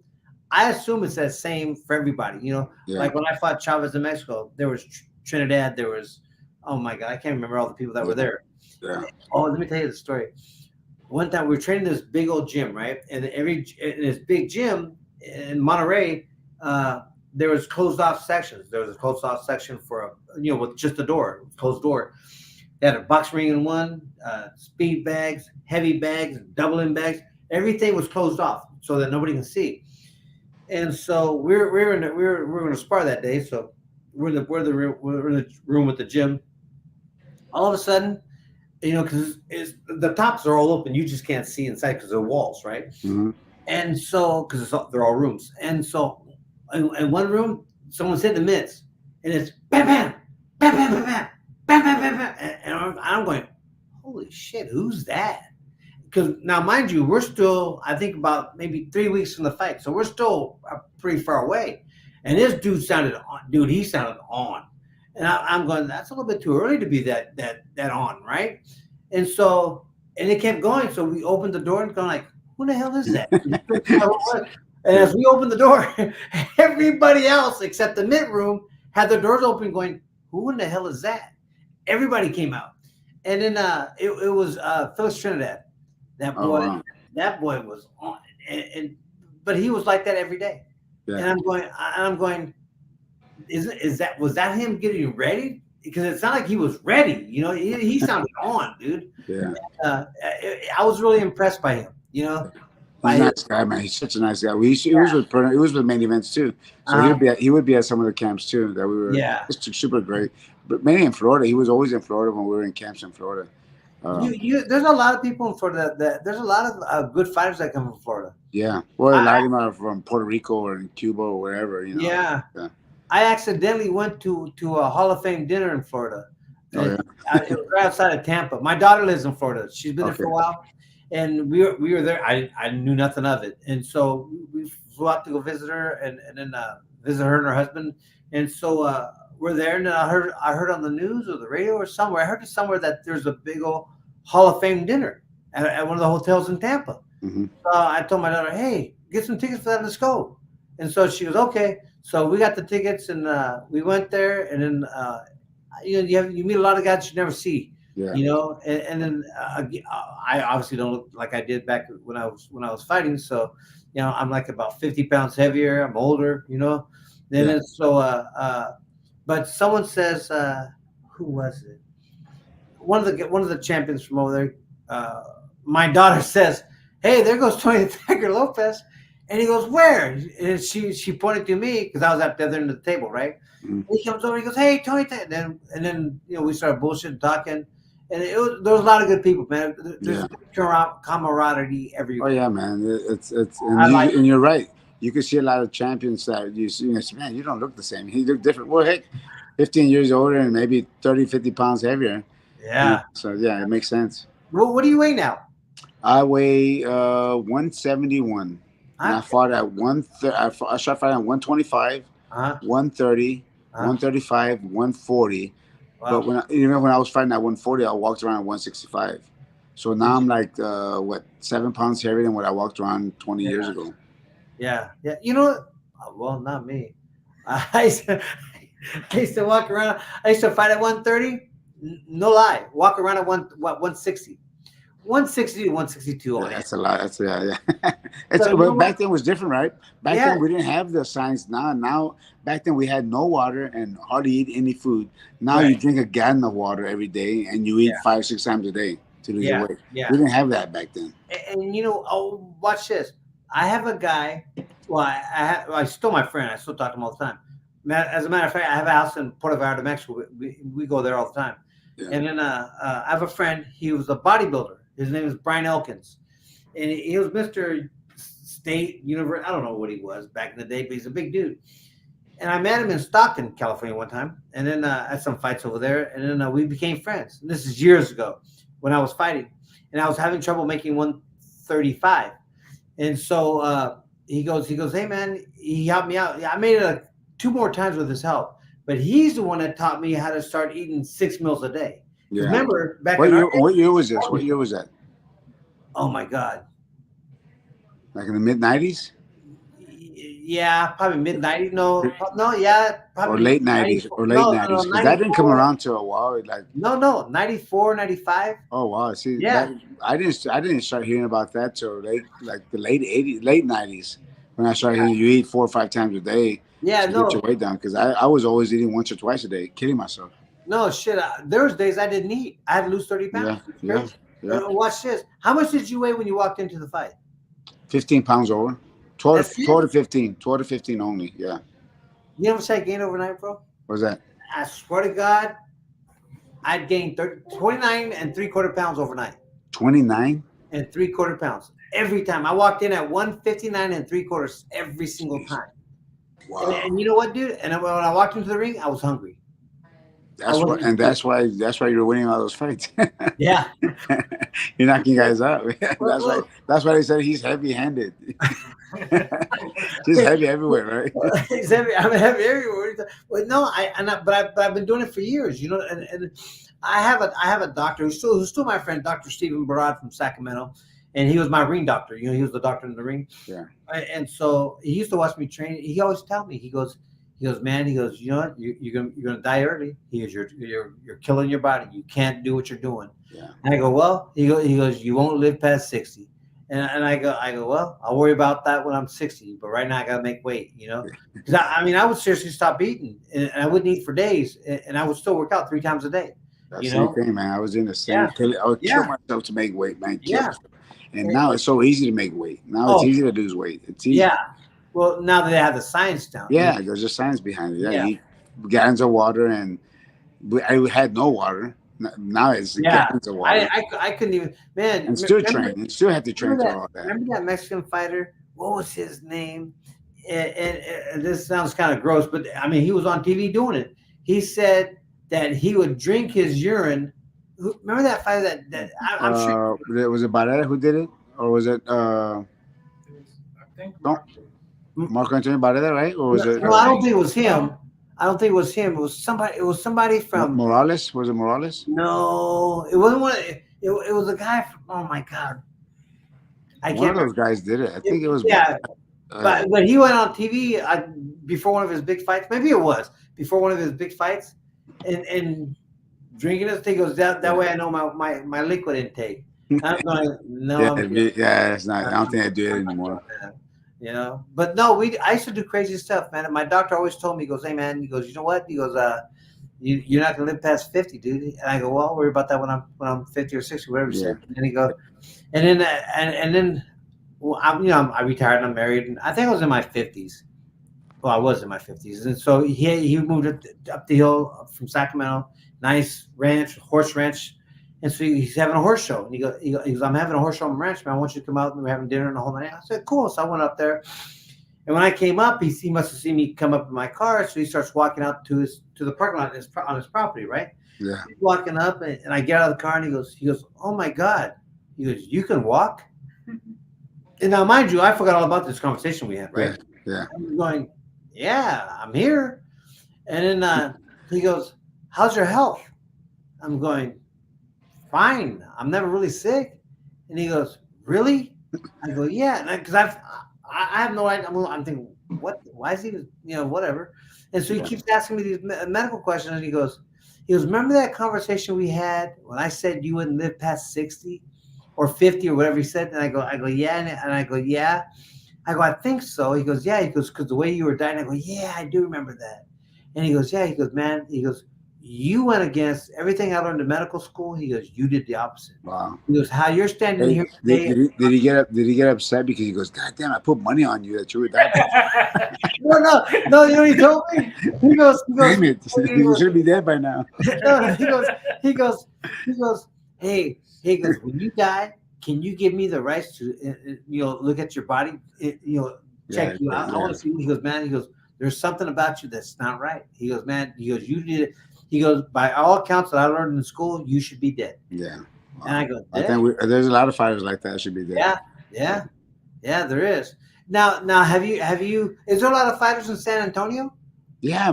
[SPEAKER 1] I assume it's that same for everybody.
[SPEAKER 2] yeah,
[SPEAKER 1] Like when I fought Chavez in Mexico, there was Trinidad. There was, oh my God, I can't remember all the people that were
[SPEAKER 2] yeah,
[SPEAKER 1] there.
[SPEAKER 2] yeah.
[SPEAKER 1] Oh, let me tell you the story. One time we were training this big old gym, right? And in this big gym in Monterey, there was closed off sections. There was a closed off section for with just a door, closed door. They had a box ring in one, speed bags, heavy bags, doubling bags. Everything was closed off so that nobody can see. And so we're going to spar that day. So we're in the room with the gym. All of a sudden, because the tops are all open, you just can't see inside because they're walls, right?
[SPEAKER 2] Hmm.
[SPEAKER 1] And so, because they're all rooms, and so in one room, someone's hitting the mitts, and it's bam, bam, bam, bam, bam, bam, bam, bam, bam, bam, and I'm going, holy shit, who's that? Because now, mind you, we're still, I think, about maybe 3 weeks from the fight, so we're still pretty far away. And this dude sounded on, dude. He sounded on, and I'm going. That's a little bit too early to be that on, right? And so, and it kept going. So we opened the door and going like, who the hell is that? And as we opened the door, everybody else except the mid room had their doors open, going, who in the hell is that? Everybody came out, and then it was Phyllis Trinidad. That
[SPEAKER 2] Oh
[SPEAKER 1] boy,
[SPEAKER 2] wow.
[SPEAKER 1] that boy was on, and but he was like that every day.
[SPEAKER 2] Yeah.
[SPEAKER 1] And I'm going, was that him getting ready? Because it sounded like he was ready. You know, he sounded on, dude.
[SPEAKER 2] Yeah.
[SPEAKER 1] I was really impressed by him. You know,
[SPEAKER 2] He's
[SPEAKER 1] by
[SPEAKER 2] a
[SPEAKER 1] his,
[SPEAKER 2] nice guy, man. He's such a nice guy. He was with main events too. So he would be at some of the camps too that we were.
[SPEAKER 1] yeah.
[SPEAKER 2] Just super great. But mainly in Florida. He was always in Florida when we were in camps in Florida.
[SPEAKER 1] There's a lot of people in Florida there's a lot of good fighters that come from Florida.
[SPEAKER 2] Yeah. Well, a lot of them are from Puerto Rico or in Cuba or wherever, you know.
[SPEAKER 1] Yeah.
[SPEAKER 2] Yeah.
[SPEAKER 1] I accidentally went to a Hall of Fame dinner in Florida.
[SPEAKER 2] Oh, yeah.
[SPEAKER 1] It was right outside of Tampa. My daughter lives in Florida. She's been there for a while, and we were there. I knew nothing of it, and so we flew out to go visit her, and then visit her and her husband. And so we're there, and I heard on the news or the radio or somewhere. I heard it somewhere that there's a big old Hall of Fame dinner at one of the hotels in Tampa.
[SPEAKER 2] Mm-hmm.
[SPEAKER 1] So I told my daughter, "Hey, get some tickets for that. Let's go." And so she goes, "Okay." So we got the tickets, and we went there, and then you meet a lot of guys you never see, you know, and then I obviously don't look like I did back when I was fighting, so you know I'm like about 50 pounds heavier. I'm older, you know, and but someone says, who was it? One of the champions from over there. My daughter says, "Hey, there goes Tony the Tiger Lopez." And he goes, "Where?" And she pointed to me because I was at the other end of the table, right? Mm-hmm. And he comes over, he goes, "Hey, Tony," and then you know we started bullshitting, talking, and there was a lot of good people, man. There's camaraderie everywhere.
[SPEAKER 2] Oh yeah, man. And you're right. You can see a lot of champions that you see, man, you don't look the same. He looked different. Well, heck, 15 years older and maybe 30, 50 pounds heavier.
[SPEAKER 1] Yeah.
[SPEAKER 2] So yeah, it makes sense.
[SPEAKER 1] Well, what do you weigh now?
[SPEAKER 2] I weigh 171. And I fought at 130. I started fighting at 125, 130, 135, 140. Wow. But when I was fighting at 140, I walked around at 165. So now I'm like 7 pounds heavier than what I walked around 20 years ago.
[SPEAKER 1] Yeah. You know, well, not me. I used to walk around. I used to fight at 130. No lie, walk around at 160. 160 to 162.
[SPEAKER 2] Yeah, that's a lot. That's back then was different, right? Back then we didn't have the science. Now back then we had no water and hardly eat any food. Now you drink a gallon of water every day and you eat 5-6 times a day to lose your weight. Yeah. We didn't have that back then.
[SPEAKER 1] And you know, watch this. I have a guy. Well, I still my friend. I still talk to him all the time. As a matter of fact, I have a house in Puerto Vallarta, Mexico. We go there all the time. Yeah. And then I have a friend. He was a bodybuilder. His name is Brian Elkins, and he was Mr. State University. I don't know what he was back in the day, but he's a big dude. And I met him in Stockton, California, one time, and then I had some fights over there, and then we became friends. And this is years ago when I was fighting, and I was having trouble making 135. And so he goes, "Hey man," he helped me out. I made it 2 more times with his help, but he's the one that taught me how to start eating 6 meals a day. Yeah. Remember back
[SPEAKER 2] what year was this? What year was that?
[SPEAKER 1] Oh my God!
[SPEAKER 2] Like in the mid-90s?
[SPEAKER 1] Yeah, probably mid-90s. No, yeah, probably
[SPEAKER 2] or late 90s or late 90s. Because that didn't come around till a while. Like
[SPEAKER 1] 94, 95.
[SPEAKER 2] Oh wow! See, yeah, I didn't start hearing about that till the late 80s, late 90s when I started hearing you eat 4 or 5 times a day.
[SPEAKER 1] Yeah,
[SPEAKER 2] to get your weight down because I was always eating once or twice a day, kidding myself.
[SPEAKER 1] No shit. There was days I didn't eat. I had to lose 30 pounds.
[SPEAKER 2] Yeah.
[SPEAKER 1] Watch this. How much did you weigh when you walked into the fight?
[SPEAKER 2] 15 pounds over. 12 to 15. 12 to 15 only. Yeah.
[SPEAKER 1] You know how much I gained overnight, bro?
[SPEAKER 2] What's that?
[SPEAKER 1] I swear to God, I'd gained 29 3/4 pounds overnight.
[SPEAKER 2] 29
[SPEAKER 1] 3/4 pounds every time. I walked in at 159 3/4 every single time. Wow. And you know what, dude? And when I walked into the ring, I was hungry. I wasn't.
[SPEAKER 2] That's why you're winning all those fights.
[SPEAKER 1] Yeah.
[SPEAKER 2] You're knocking guys out.
[SPEAKER 1] Well, well,
[SPEAKER 2] That's why they said he's heavy-handed. Just heavy everywhere, right?
[SPEAKER 1] he's heavy. I'm heavy everywhere. Well, no, but I've been doing it for years, you know. And I have a doctor who's still my friend, Dr. Stephen Barad from Sacramento, and he was my ring doctor. You know, he was the doctor in the ring.
[SPEAKER 2] Yeah.
[SPEAKER 1] And so he used to watch me train. He always tell me, he goes, man, he goes, you know what, you're gonna die early. He goes, you're killing your body. You can't do what you're doing.
[SPEAKER 2] Yeah.
[SPEAKER 1] And I go, well, he goes, you won't live past 60. And I go, well, I'll worry about that when I'm 60. But right now, I gotta make weight, you know. Because I mean, I would seriously stop eating, and I wouldn't eat for days, and I would still work out 3 times a day.
[SPEAKER 2] That's
[SPEAKER 1] You
[SPEAKER 2] the same
[SPEAKER 1] know?
[SPEAKER 2] thing, man. I was in the same.
[SPEAKER 1] Yeah.
[SPEAKER 2] I would kill
[SPEAKER 1] Yeah.
[SPEAKER 2] myself to make weight, man. Kill
[SPEAKER 1] Yeah.
[SPEAKER 2] myself. And now it's so easy to make weight. Now it's
[SPEAKER 1] Oh,
[SPEAKER 2] easy to lose weight. It's easy.
[SPEAKER 1] yeah. Well, now that they have the science down.
[SPEAKER 2] Yeah, there's a science behind it. Yeah,
[SPEAKER 1] Yeah.
[SPEAKER 2] you eat gallons of water, and I had no water. Now it's
[SPEAKER 1] Yeah.
[SPEAKER 2] gallons of water.
[SPEAKER 1] I couldn't even, man.
[SPEAKER 2] And still train. And still have to train
[SPEAKER 1] Remember
[SPEAKER 2] through all that.
[SPEAKER 1] remember that Mexican fighter? What was his name? And this sounds kind of gross, but I mean, he was on TV doing it. He said that he would drink his urine. Remember that fighter that I'm sure.
[SPEAKER 2] Was it Barrera who did it? Or was it
[SPEAKER 3] I think
[SPEAKER 2] no, Marco Antonio Barrera, right? Or was it
[SPEAKER 1] No, I don't think it was him. I don't think it was him. It was somebody. It was somebody from.
[SPEAKER 2] Morales? Was it Morales?
[SPEAKER 1] No, it wasn't one. It was a guy from. Oh my god, I
[SPEAKER 2] One
[SPEAKER 1] can't
[SPEAKER 2] of those
[SPEAKER 1] remember.
[SPEAKER 2] guys did it. I think it was.
[SPEAKER 1] Yeah,
[SPEAKER 2] uh,
[SPEAKER 1] but he went on TV before one of his big fights. Maybe it was before one of his big fights, and drinking this thing. He goes that way. I know my liquid intake. I'm going. No,
[SPEAKER 2] yeah,
[SPEAKER 1] I'm kidding.
[SPEAKER 2] it's not. I don't think I do it anymore.
[SPEAKER 1] You know, but no, I used to do crazy stuff, man. And my doctor always told me, he goes, hey man, he goes, you know what? He goes, you're not gonna live past 50, dude. And I go, well, I'll worry about that when I'm 50 or 60, whatever you said. And then he goes, and then well, I retired and I'm married, and I think I was in my 50s. Well, I was in my 50s, and so he moved up the hill from Sacramento, nice ranch, horse ranch. And so he's having a horse show. And he goes, I'm having a horse show on the ranch, man. I want you to come out and we're having dinner and the whole night. I said, cool. So I went up there. And when I came up, he must have seen me come up in my car. So he starts walking out to the parking lot on his property, right?
[SPEAKER 2] Yeah.
[SPEAKER 1] He's walking up and I get out of the car and he goes, oh my God. He goes, you can walk? And now, mind you, I forgot all about this conversation we had, right?
[SPEAKER 2] Yeah.
[SPEAKER 1] I'm going, yeah, I'm here. And then he goes, how's your health? I'm going, fine. I'm never really sick. And he goes, really? I go, yeah. Because I have no idea. I'm thinking, what? Why is he, whatever. And so he keeps asking me these medical questions. And he goes, remember that conversation we had when I said you wouldn't live past 60 or 50 or whatever he said? And I go, yeah. And I go, yeah. I go, I think so. He goes, yeah. He goes, because the way you were dying. I go, yeah, I do remember that. And he goes, yeah. He goes, man. He goes, you went against everything I learned in medical school. He goes, you did the opposite.
[SPEAKER 2] Wow.
[SPEAKER 1] He goes, how you're standing here today.
[SPEAKER 2] Did he get upset because he goes, God damn, I put money on you that you were that?
[SPEAKER 1] No. You know what he told me? He goes,
[SPEAKER 2] Damn it. You should be dead by now.
[SPEAKER 1] No, he goes, hey, when you die, can you give me the rights to, look at your body, check you out? I want to see. He goes, man, there's something about you that's not right. He goes, man, you did it. He goes, by all accounts that I learned in school, you should be dead.
[SPEAKER 2] Yeah. Wow.
[SPEAKER 1] And I go,
[SPEAKER 2] I think there's a lot of fighters like that should be dead.
[SPEAKER 1] Yeah, there is. Now, have you? Is there a lot of fighters in San Antonio?
[SPEAKER 2] Yeah,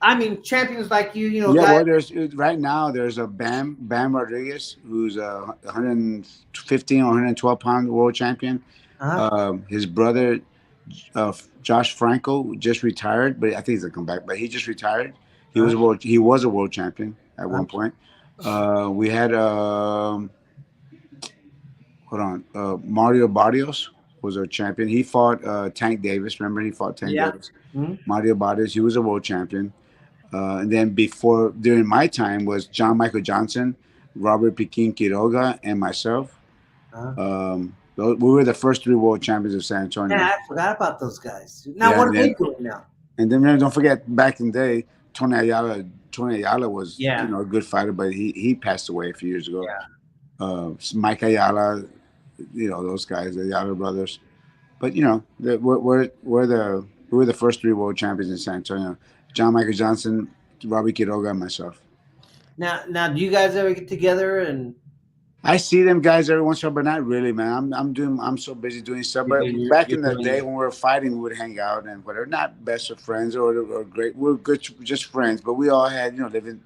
[SPEAKER 1] I mean, champions like you,
[SPEAKER 2] Yeah, well, right now there's a Bam Rodriguez who's a 115 or 112 pound world champion. His brother, Josh Franco, just retired, but I think he's gonna come back. But he just retired. He was a world champion at one point. We had Mario Barrios was a champion. He fought Tank Davis. Remember, he fought Tank Davis. Mm-hmm. Mario Barrios, he was a world champion. And then during my time was John Michael Johnson, Robert Pekin Quiroga, and myself. We were the first 3 world champions of San Antonio.
[SPEAKER 1] Yeah, I forgot about those guys. Now, what are they doing now?
[SPEAKER 2] And then don't forget, back in the day, Tony Ayala was a good fighter, but he passed away a few years ago. Yeah. Mike Ayala, those guys, the Ayala brothers. But we're the first 3 world champions in San Antonio. John Michael Johnson, Robbie Quiroga and myself.
[SPEAKER 1] Now, do you guys ever get together and
[SPEAKER 2] I see them guys every once in a while, but not really, man. I'm so busy doing stuff. But back
[SPEAKER 1] you're
[SPEAKER 2] in the
[SPEAKER 1] doing
[SPEAKER 2] day
[SPEAKER 1] it?
[SPEAKER 2] when we were fighting, we would hang out and whatever. Not best of friends or great. We are good, just friends. But we all had,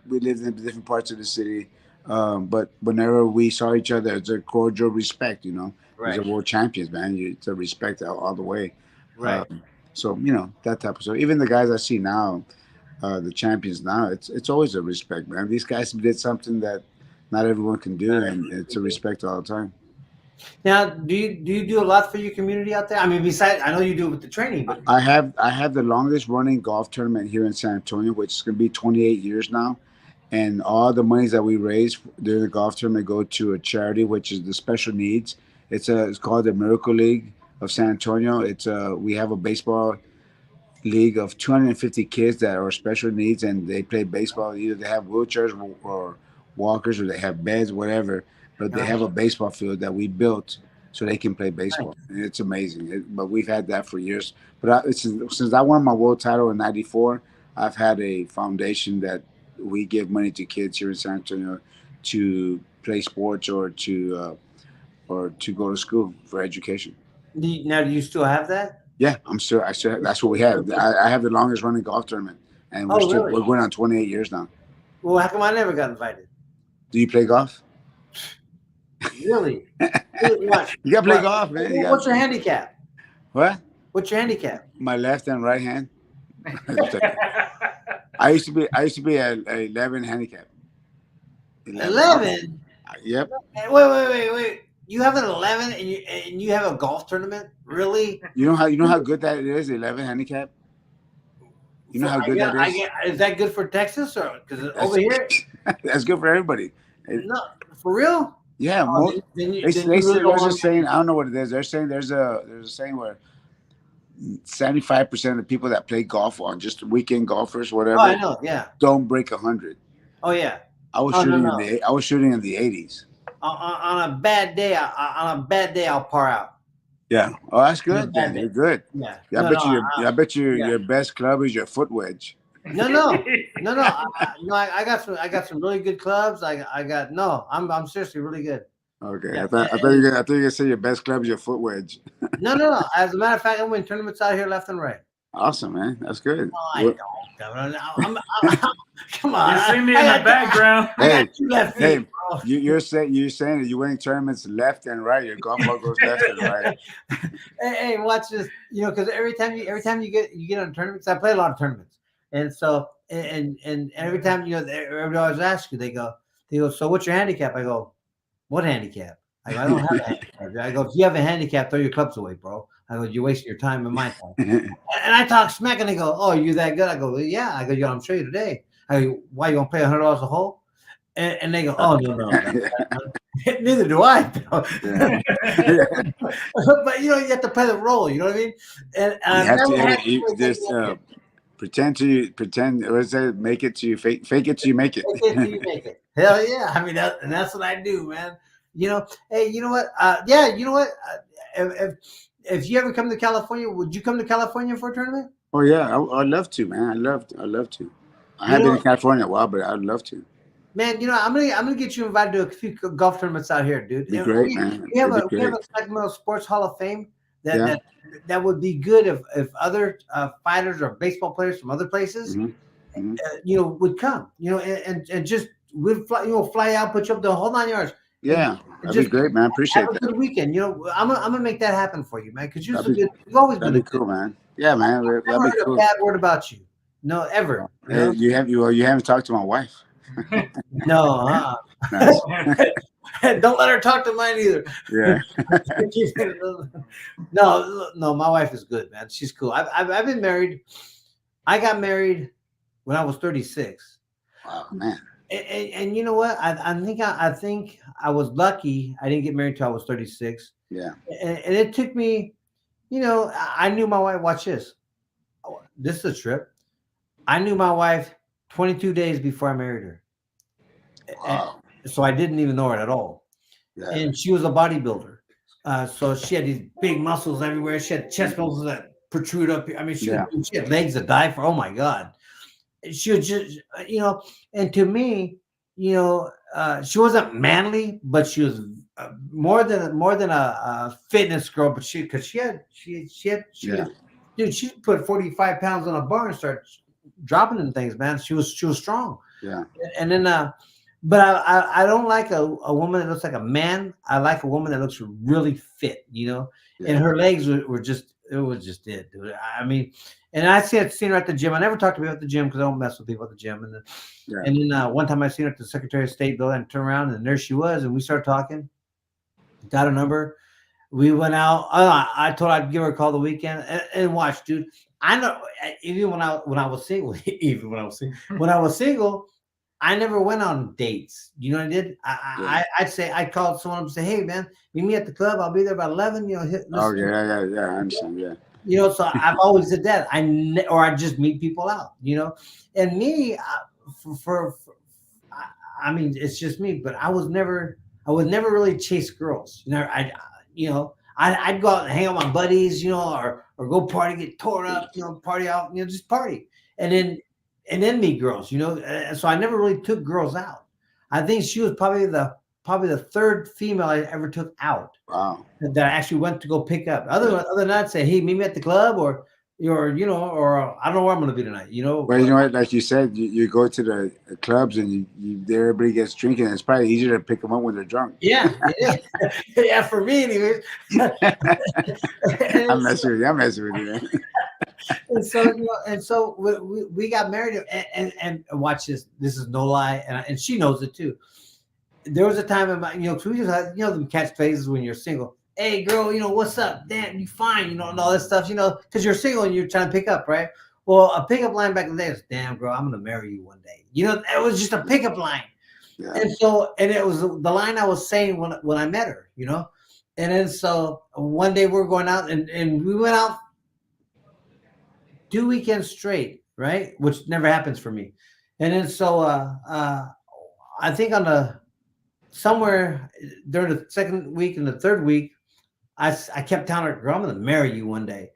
[SPEAKER 2] we lived in different parts of the city. But whenever we saw each other, it's a cordial respect. These are
[SPEAKER 1] Right,
[SPEAKER 2] world champions, man. It's a respect all the way.
[SPEAKER 1] right.
[SPEAKER 2] Um, so that type of stuff. Even the guys I see now, the champions now, it's always a respect, man. These guys did something that not everyone can do, and it's a respect all the time.
[SPEAKER 1] Now, do you do a lot for your community out there? I mean, besides, I know you do it with the training, but
[SPEAKER 2] I have the longest running golf tournament here in San Antonio, which is going to be 28 years now, and all the monies that we raise during the golf tournament go to a charity, which is the special needs. It's called the Miracle League of San Antonio. We have a baseball league of 250 kids that are special needs and they play baseball. Either they have wheelchairs or walkers, or they have beds, whatever. But they have a baseball field that we built so they can play baseball. And it's amazing. But we've had that for years. But since I won my world title in '94, I've had a foundation that we give money to kids here in San Antonio to play sports or to go to school for education.
[SPEAKER 1] now do you still have that?
[SPEAKER 2] Yeah, I'm sure. That's what we have. I have the longest running golf tournament, and
[SPEAKER 1] Oh, really?
[SPEAKER 2] we're going on 28 years now.
[SPEAKER 1] Well, how come I never got invited?
[SPEAKER 2] Do you play golf?
[SPEAKER 1] Really? What?
[SPEAKER 2] You gotta play
[SPEAKER 1] What?
[SPEAKER 2] golf, man.
[SPEAKER 1] What's your handicap?
[SPEAKER 2] What?
[SPEAKER 1] What's your handicap?
[SPEAKER 2] My left and right hand. I used to be a 11 handicap.
[SPEAKER 1] 11.
[SPEAKER 2] Yep.
[SPEAKER 1] Wait. You have an 11 and you have a golf tournament? Really?
[SPEAKER 2] You know how good that is, 11 handicap. You know how good that is.
[SPEAKER 1] Is that good for Texas or because over here?
[SPEAKER 2] That's good for everybody.
[SPEAKER 1] No, for real.
[SPEAKER 2] Yeah,
[SPEAKER 1] Then you
[SPEAKER 2] they
[SPEAKER 1] really
[SPEAKER 2] say
[SPEAKER 1] don't
[SPEAKER 2] there's a
[SPEAKER 1] want-
[SPEAKER 2] saying. I don't know what it is. They're saying there's a saying where 75% of the people that play golf on just weekend golfers, whatever,
[SPEAKER 1] Oh, I know. Yeah.
[SPEAKER 2] don't break 100.
[SPEAKER 1] Oh, yeah.
[SPEAKER 2] I was
[SPEAKER 1] No.
[SPEAKER 2] I was shooting in the 80s.
[SPEAKER 1] On a bad day, I'll par out.
[SPEAKER 2] Yeah. Oh, that's good.
[SPEAKER 1] bad
[SPEAKER 2] Then
[SPEAKER 1] day.
[SPEAKER 2] you're good.
[SPEAKER 1] Yeah.
[SPEAKER 2] Yeah, I bet you
[SPEAKER 1] yeah.
[SPEAKER 2] your best club is your foot wedge.
[SPEAKER 1] No. I got some really good clubs. I'm seriously really good.
[SPEAKER 2] Okay.
[SPEAKER 1] Yeah,
[SPEAKER 2] I thought you were gonna say your best club is your foot wedge.
[SPEAKER 1] No. As a matter of fact, I win tournaments out here left and right.
[SPEAKER 2] Awesome, man. That's good.
[SPEAKER 1] I don't. Come on.
[SPEAKER 3] You see me in the background.
[SPEAKER 1] I got two left feet.
[SPEAKER 2] Hey,
[SPEAKER 1] bro.
[SPEAKER 2] you're saying that you're winning tournaments left and right. Your golf ball goes left and right.
[SPEAKER 1] Hey, watch this. Because every time you get on tournaments, I play a lot of tournaments, and so and every time everybody always asks you, they go, so what's your handicap? I go, what handicap? I don't have a handicap. I go, if you have a handicap, throw your clubs away, bro. I go, you're wasting your time and my time. And I talk smack, and they go, oh, you that good? I go, well, yeah. I go, yo, I'm show you today. I go, why you gonna pay $100 a hole? And they go, oh no. Neither do I. But you have to play the role. You know what I mean? And
[SPEAKER 2] you have to just pretend. What is that? Make it till you fake it till you make it.
[SPEAKER 1] Fake it till you make it. Hell yeah! I mean, that's what I do, man. Hey, you know what? You know what? If you ever come to California, would you come to California for a tournament?
[SPEAKER 2] Oh yeah, I'd love to, man. I'd love to. I haven't been in California in a while, but I'd love to.
[SPEAKER 1] Man, I'm gonna get you invited to a few golf tournaments out here, dude.
[SPEAKER 2] Be great, man.
[SPEAKER 1] We have a Sacramento Sports Hall of Fame that would be good if other fighters or baseball players from other places, would come, and just we'd fly out, put you up the whole 9 yards.
[SPEAKER 2] Yeah, that'd be great, man. Appreciate that.
[SPEAKER 1] Have a good weekend. I'm gonna make that happen for you, man. Because you've always been
[SPEAKER 2] that'd be cool, man. Yeah, man.
[SPEAKER 1] I've never heard a bad word about you. No, ever.
[SPEAKER 2] You haven't talked to my wife.
[SPEAKER 1] No, don't let her talk to mine either.
[SPEAKER 2] Yeah.
[SPEAKER 1] No, my wife is good, man. She's cool. I've been married. I got married when I was 36.
[SPEAKER 2] Wow, man.
[SPEAKER 1] And you know what? I think I was lucky. I didn't get married till I was 36.
[SPEAKER 2] Yeah.
[SPEAKER 1] And it took me, I knew my wife. Watch this. This is a trip. I knew my wife 22 days before I married her.
[SPEAKER 2] Wow.
[SPEAKER 1] So I didn't even know her at all. Yeah. And she was a bodybuilder. So she had these big muscles everywhere. She had chest muscles that protrude up here. I mean, she had legs that die for. Oh my God. she was just, and to me, she wasn't manly, but she was more than a fitness girl. But because she
[SPEAKER 2] Yeah.
[SPEAKER 1] was, dude, she put 45 pounds on a bar and started dropping them things, man. She was strong.
[SPEAKER 2] Yeah.
[SPEAKER 1] And then but I don't like a woman that looks like a man. I like a woman that looks really fit, and
[SPEAKER 2] Yeah.
[SPEAKER 1] her legs were just, it was just it, dude. I mean, and seen her at the gym. I never talked to people at the gym because I don't mess with people at the gym. And then
[SPEAKER 2] Yeah.
[SPEAKER 1] one time I seen her at the Secretary of State building and turned around and there she was, and we started talking, got her number. We went out. I told her I'd give her a call the weekend, and watch, dude. I know, even when I was single, even when I was single, I never went on dates. You know what I did?
[SPEAKER 2] Yeah.
[SPEAKER 1] I'd say, I called someone up and say, "Hey, man, meet me at the club. I'll be there about 11."
[SPEAKER 2] Oh yeah, yeah, yeah. I understand. Yeah.
[SPEAKER 1] So I've always did that. Or I just meet people out. And me, I mean, it's just me. But I was never really chase girls. I'd go out and hang out with my buddies, or go party, get tore up, party out, just party, and then meet girls, So I never really took girls out. I think she was probably the third female I ever took out
[SPEAKER 2] Wow.
[SPEAKER 1] that I actually went to go pick up. Other than that, say, hey, meet me at the club, or I don't know where I'm going to be tonight,
[SPEAKER 2] Well, you know what? Like you said, you go to the clubs and everybody gets drinking. It's probably easier to pick them up when they're drunk.
[SPEAKER 1] Yeah, yeah, yeah. For me, anyways.
[SPEAKER 2] I'm messing with you. I'm messing with you, man.
[SPEAKER 1] And so we got married, and watch this. This is no lie, and she knows it too. There was a time in my, 'cause we just had, them catch phases when you're single. Hey, girl, what's up? Damn, you fine, and all this stuff, because you're single and you're trying to pick up, right? Well, a pickup line back in the day was, "Damn, girl, I'm gonna marry you one day." It was just a pickup line,
[SPEAKER 2] Yeah.
[SPEAKER 1] and it was the line I was saying when I met her, and then so one day we're going out, and we went out 2 weekends straight, right? Which never happens for me. And then so I think somewhere during the second week and the third week, I kept telling her, "Girl, I'm gonna marry you one day,"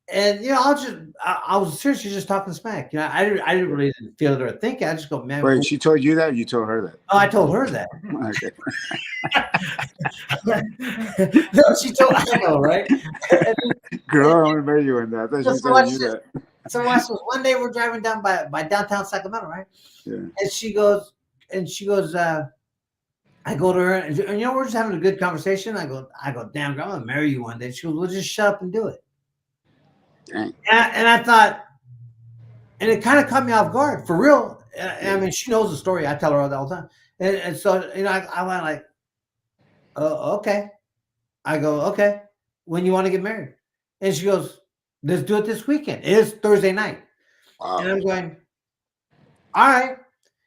[SPEAKER 1] And I was seriously just talking smack. I didn't really feel it or think it. I just go, "Man."
[SPEAKER 2] Wait, she told you that? Or you told her that?
[SPEAKER 1] Oh, I told her that.
[SPEAKER 2] Okay.
[SPEAKER 1] No, she told. I know, right?
[SPEAKER 2] Girl, I want to marry you in that. I thought she was
[SPEAKER 1] So
[SPEAKER 2] telling
[SPEAKER 1] watch
[SPEAKER 2] you
[SPEAKER 1] this.
[SPEAKER 2] that.
[SPEAKER 1] So watch this. One day we're driving down by downtown Sacramento, right?
[SPEAKER 2] Yeah.
[SPEAKER 1] And she goes, I go to her, and we're just having a good conversation. I go, "Damn, girl, I'm gonna marry you one day." She goes, "Well, just shut up and do it."
[SPEAKER 2] Dang.
[SPEAKER 1] And I thought, and it kind of caught me off guard, for real. I mean, she knows the story. I tell her all the time. And so, I went like, "Oh, okay." I go, "Okay. When you want to get married?" And she goes, "Let's do it this weekend. It is Thursday night." And
[SPEAKER 2] Wow.
[SPEAKER 1] I'm going, "All right."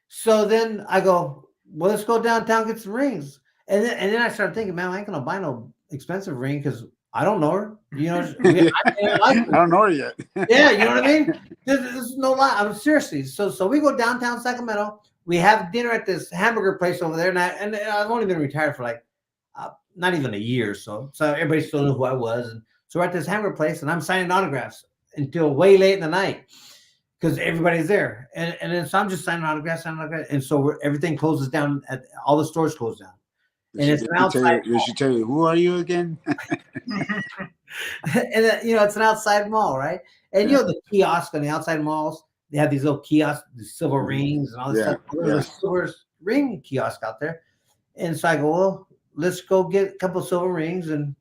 [SPEAKER 1] So then I go, "Well, let's go downtown, get some rings." And then I started thinking, man, I ain't gonna buy no expensive ring because I don't know her. I like
[SPEAKER 2] I
[SPEAKER 1] her.
[SPEAKER 2] don't know her yet.
[SPEAKER 1] Yeah, you know what I mean? This is no lie. I'm seriously. So we go downtown Sacramento. We have dinner at this hamburger place over there, and I've only been retired for like not even a year, so everybody still knew who I was. And so we're at this hamburger place, and I'm signing autographs until way late in the night because everybody's there, and then so I'm just signing autographs, and so everything closes down. All the stores close down, and it's an outside.
[SPEAKER 2] Did she tell you, who are you again?
[SPEAKER 1] And it's an outside mall, right? And
[SPEAKER 2] Yeah.
[SPEAKER 1] the kiosk on the outside malls, they have these little kiosks, these silver rings and all this
[SPEAKER 2] Yeah,
[SPEAKER 1] stuff. There's a silver ring kiosk out there. And so I go, "Well, let's go get a couple of silver rings, and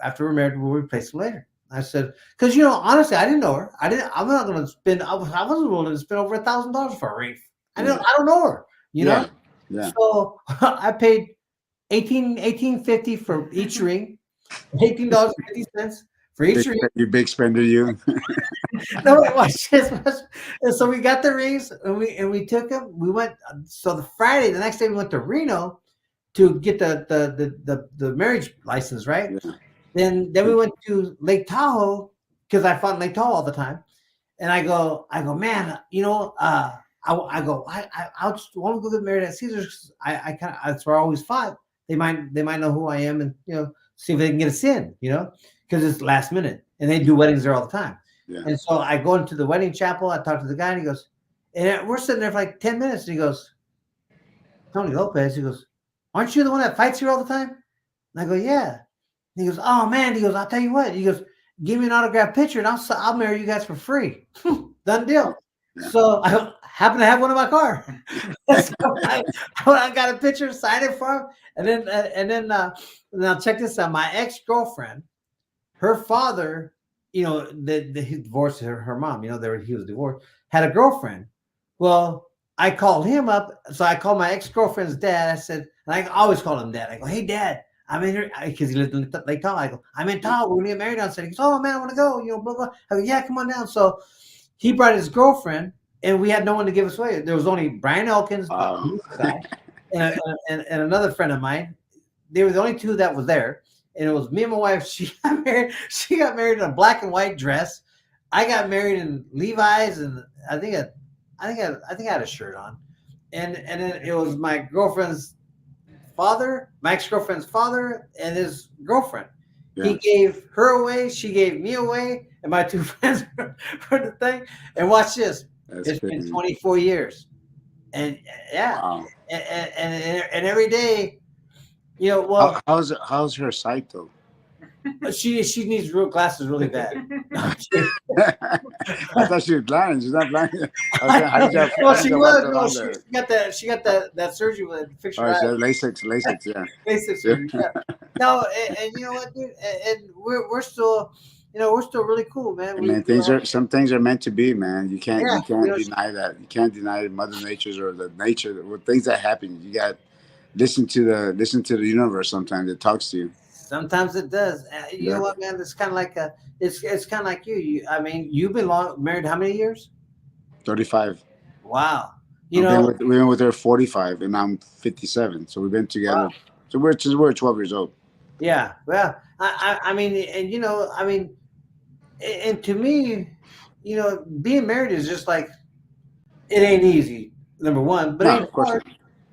[SPEAKER 1] after we're married, we'll replace them later." I said, because honestly, I didn't know her. I'm not going to spend. I wasn't willing to spend over $1,000 for a ring. I don't know her.
[SPEAKER 2] Yeah. Yeah.
[SPEAKER 1] So I paid $18.50 for each ring, $18.50 for each ring.
[SPEAKER 2] You big spender, you.
[SPEAKER 1] No, watch this. And so we got the rings, and we took them. We went. So the next day, we went to Reno to get the marriage license, right?
[SPEAKER 2] Yeah.
[SPEAKER 1] Then we went to Lake Tahoe because I fought in Lake Tahoe all the time. And I go, man, I just want to go get married at Caesars. That's where I always fought. They might know who I am, and see if they can get us in, because it's last minute, and they do weddings there all the time.
[SPEAKER 2] Yeah.
[SPEAKER 1] And so I go into the wedding chapel. I talk to the guy, and he goes, and we're sitting there for like 10 minutes. And he goes, Tony Lopez. He goes, aren't you the one that fights here all the time? And I go, yeah. And he goes, oh man. He goes, I'll tell you what. He goes, give me an autographed picture, and I'll marry you guys for free. Done deal.
[SPEAKER 2] Yeah.
[SPEAKER 1] So I happen to have one in my car. So I got a picture, signed it for him, and then now check this out. My ex-girlfriend, her father, he divorced her mom. He was divorced, had a girlfriend. Well, I called him up. So I called my ex-girlfriend's dad. I said, and I always call him dad. I go, hey, Dad, I'm in here because he lived in Lake Tahoe. I go, I'm in Tahoe. We're going to get married on Saturday. He goes, oh, man, I want to go. Blah, blah. I go, yeah, come on down. So he brought his girlfriend, and we had no one to give us away. There was only Brian Elkins, guy, and another friend of mine. They were the only two that was there. And it was me and my wife. She got married in a black and white dress. I got married in Levi's, and I think I had a shirt on. And then it was my girlfriend's father, my ex-girlfriend's father, and his girlfriend. Yeah. He gave her away, she gave me away, and my two friends for the thing. And watch this. It's been 24 years. And yeah. Wow. And every day,
[SPEAKER 2] how's her sight though?
[SPEAKER 1] She needs real glasses really bad.
[SPEAKER 2] I thought she was blind. She's not blind.
[SPEAKER 1] She got that surgery with fix her eyes.
[SPEAKER 2] LASIK, yeah.
[SPEAKER 1] LASIK surgery. Yeah. No, and you know what, dude? And we're still, we're still really cool, man.
[SPEAKER 2] Some things are meant to be, man. You can't deny that. You can't deny Mother Nature's or the nature with things that happen. You got listen to the universe. Sometimes it talks to you.
[SPEAKER 1] Sometimes it does. You know what, man? It's kind of like it's kind of like you. You've been married how many years?
[SPEAKER 2] 35.
[SPEAKER 1] Wow.
[SPEAKER 2] We've been with her 45, and I'm 57. So we've been together. Wow. So we're 12 years old.
[SPEAKER 1] Yeah. Well, I mean, and and to me, being married is just like, it ain't easy. Number one, but it ain't hard.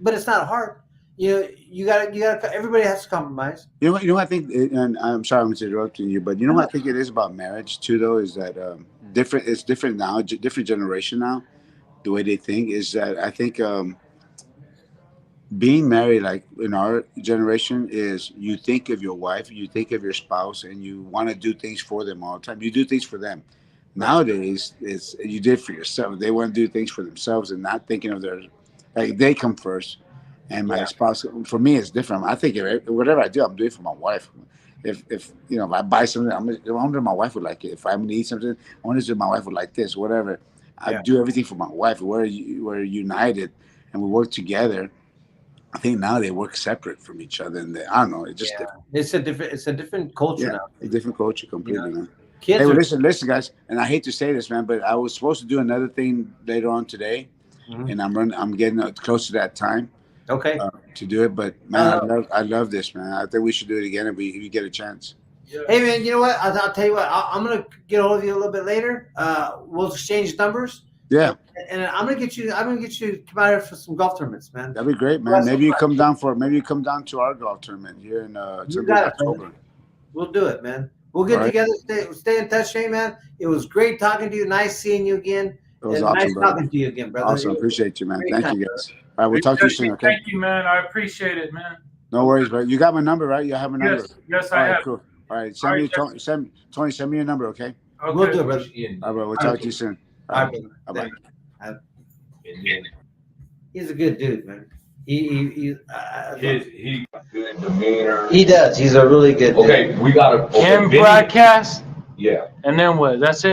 [SPEAKER 1] But it's not hard. You gotta. Everybody has to compromise.
[SPEAKER 2] You know. I think, and I'm sorry I'm interrupting you, but what I think it is about marriage too, though, is that different. It's different now. Different generation now. The way they think is that I think being married, like in our generation, is you think of your wife, you think of your spouse, and you want to do things for them all the time. You do things for them. Nowadays, it's you did for yourself. They want to do things for themselves and not thinking of they come first. And my spouse, for me, it's different. I think whatever I do, I'm doing it for my wife. If I buy something, I wonder if my wife would like it. If I'm gonna eat something, I wonder if my wife would like this. Whatever, I do everything for my wife. We're united and we work together. I think now they work separate from each other, and I don't know. It's just different.
[SPEAKER 1] It's a different culture now.
[SPEAKER 2] A different culture completely, man. Hey, listen, guys, and I hate to say this, man, but I was supposed to do another thing later on today, and I'm getting close to that time.
[SPEAKER 1] Okay.
[SPEAKER 2] To do it, but man, I love this, man. I think we should do it again if we get a chance.
[SPEAKER 1] Yeah. Hey, man, you know what? I'll tell you what. I'm gonna get hold of you a little bit later. We'll exchange numbers.
[SPEAKER 2] Yeah.
[SPEAKER 1] And I'm gonna get you to come out here for some golf tournaments, man.
[SPEAKER 2] That'd be great, man. Maybe you come down to our golf tournament here in October.
[SPEAKER 1] We'll do it, man. We'll get together. Stay in touch, Shane, man. It was great talking to you. Nice seeing you again.
[SPEAKER 2] It was awesome,
[SPEAKER 1] nice talking to you again, brother.
[SPEAKER 2] Awesome. Appreciate you, man. Thank you, guys. All right, we'll talk to you soon, okay?
[SPEAKER 3] Thank you, man. I appreciate it, man.
[SPEAKER 2] No worries, bro. You got my number, right? You have my number?
[SPEAKER 3] Yes, I have.
[SPEAKER 2] Cool. All right, Tony, send me your number, okay?
[SPEAKER 1] We'll do it, brother.
[SPEAKER 2] All right, we'll talk to you soon.
[SPEAKER 1] All right, bye-bye. He's a good dude, man. He
[SPEAKER 4] good demeanor.
[SPEAKER 1] He does. He's a really good dude.
[SPEAKER 4] Okay, we got to
[SPEAKER 3] broadcast?
[SPEAKER 4] Yeah.
[SPEAKER 3] And then what? That's it?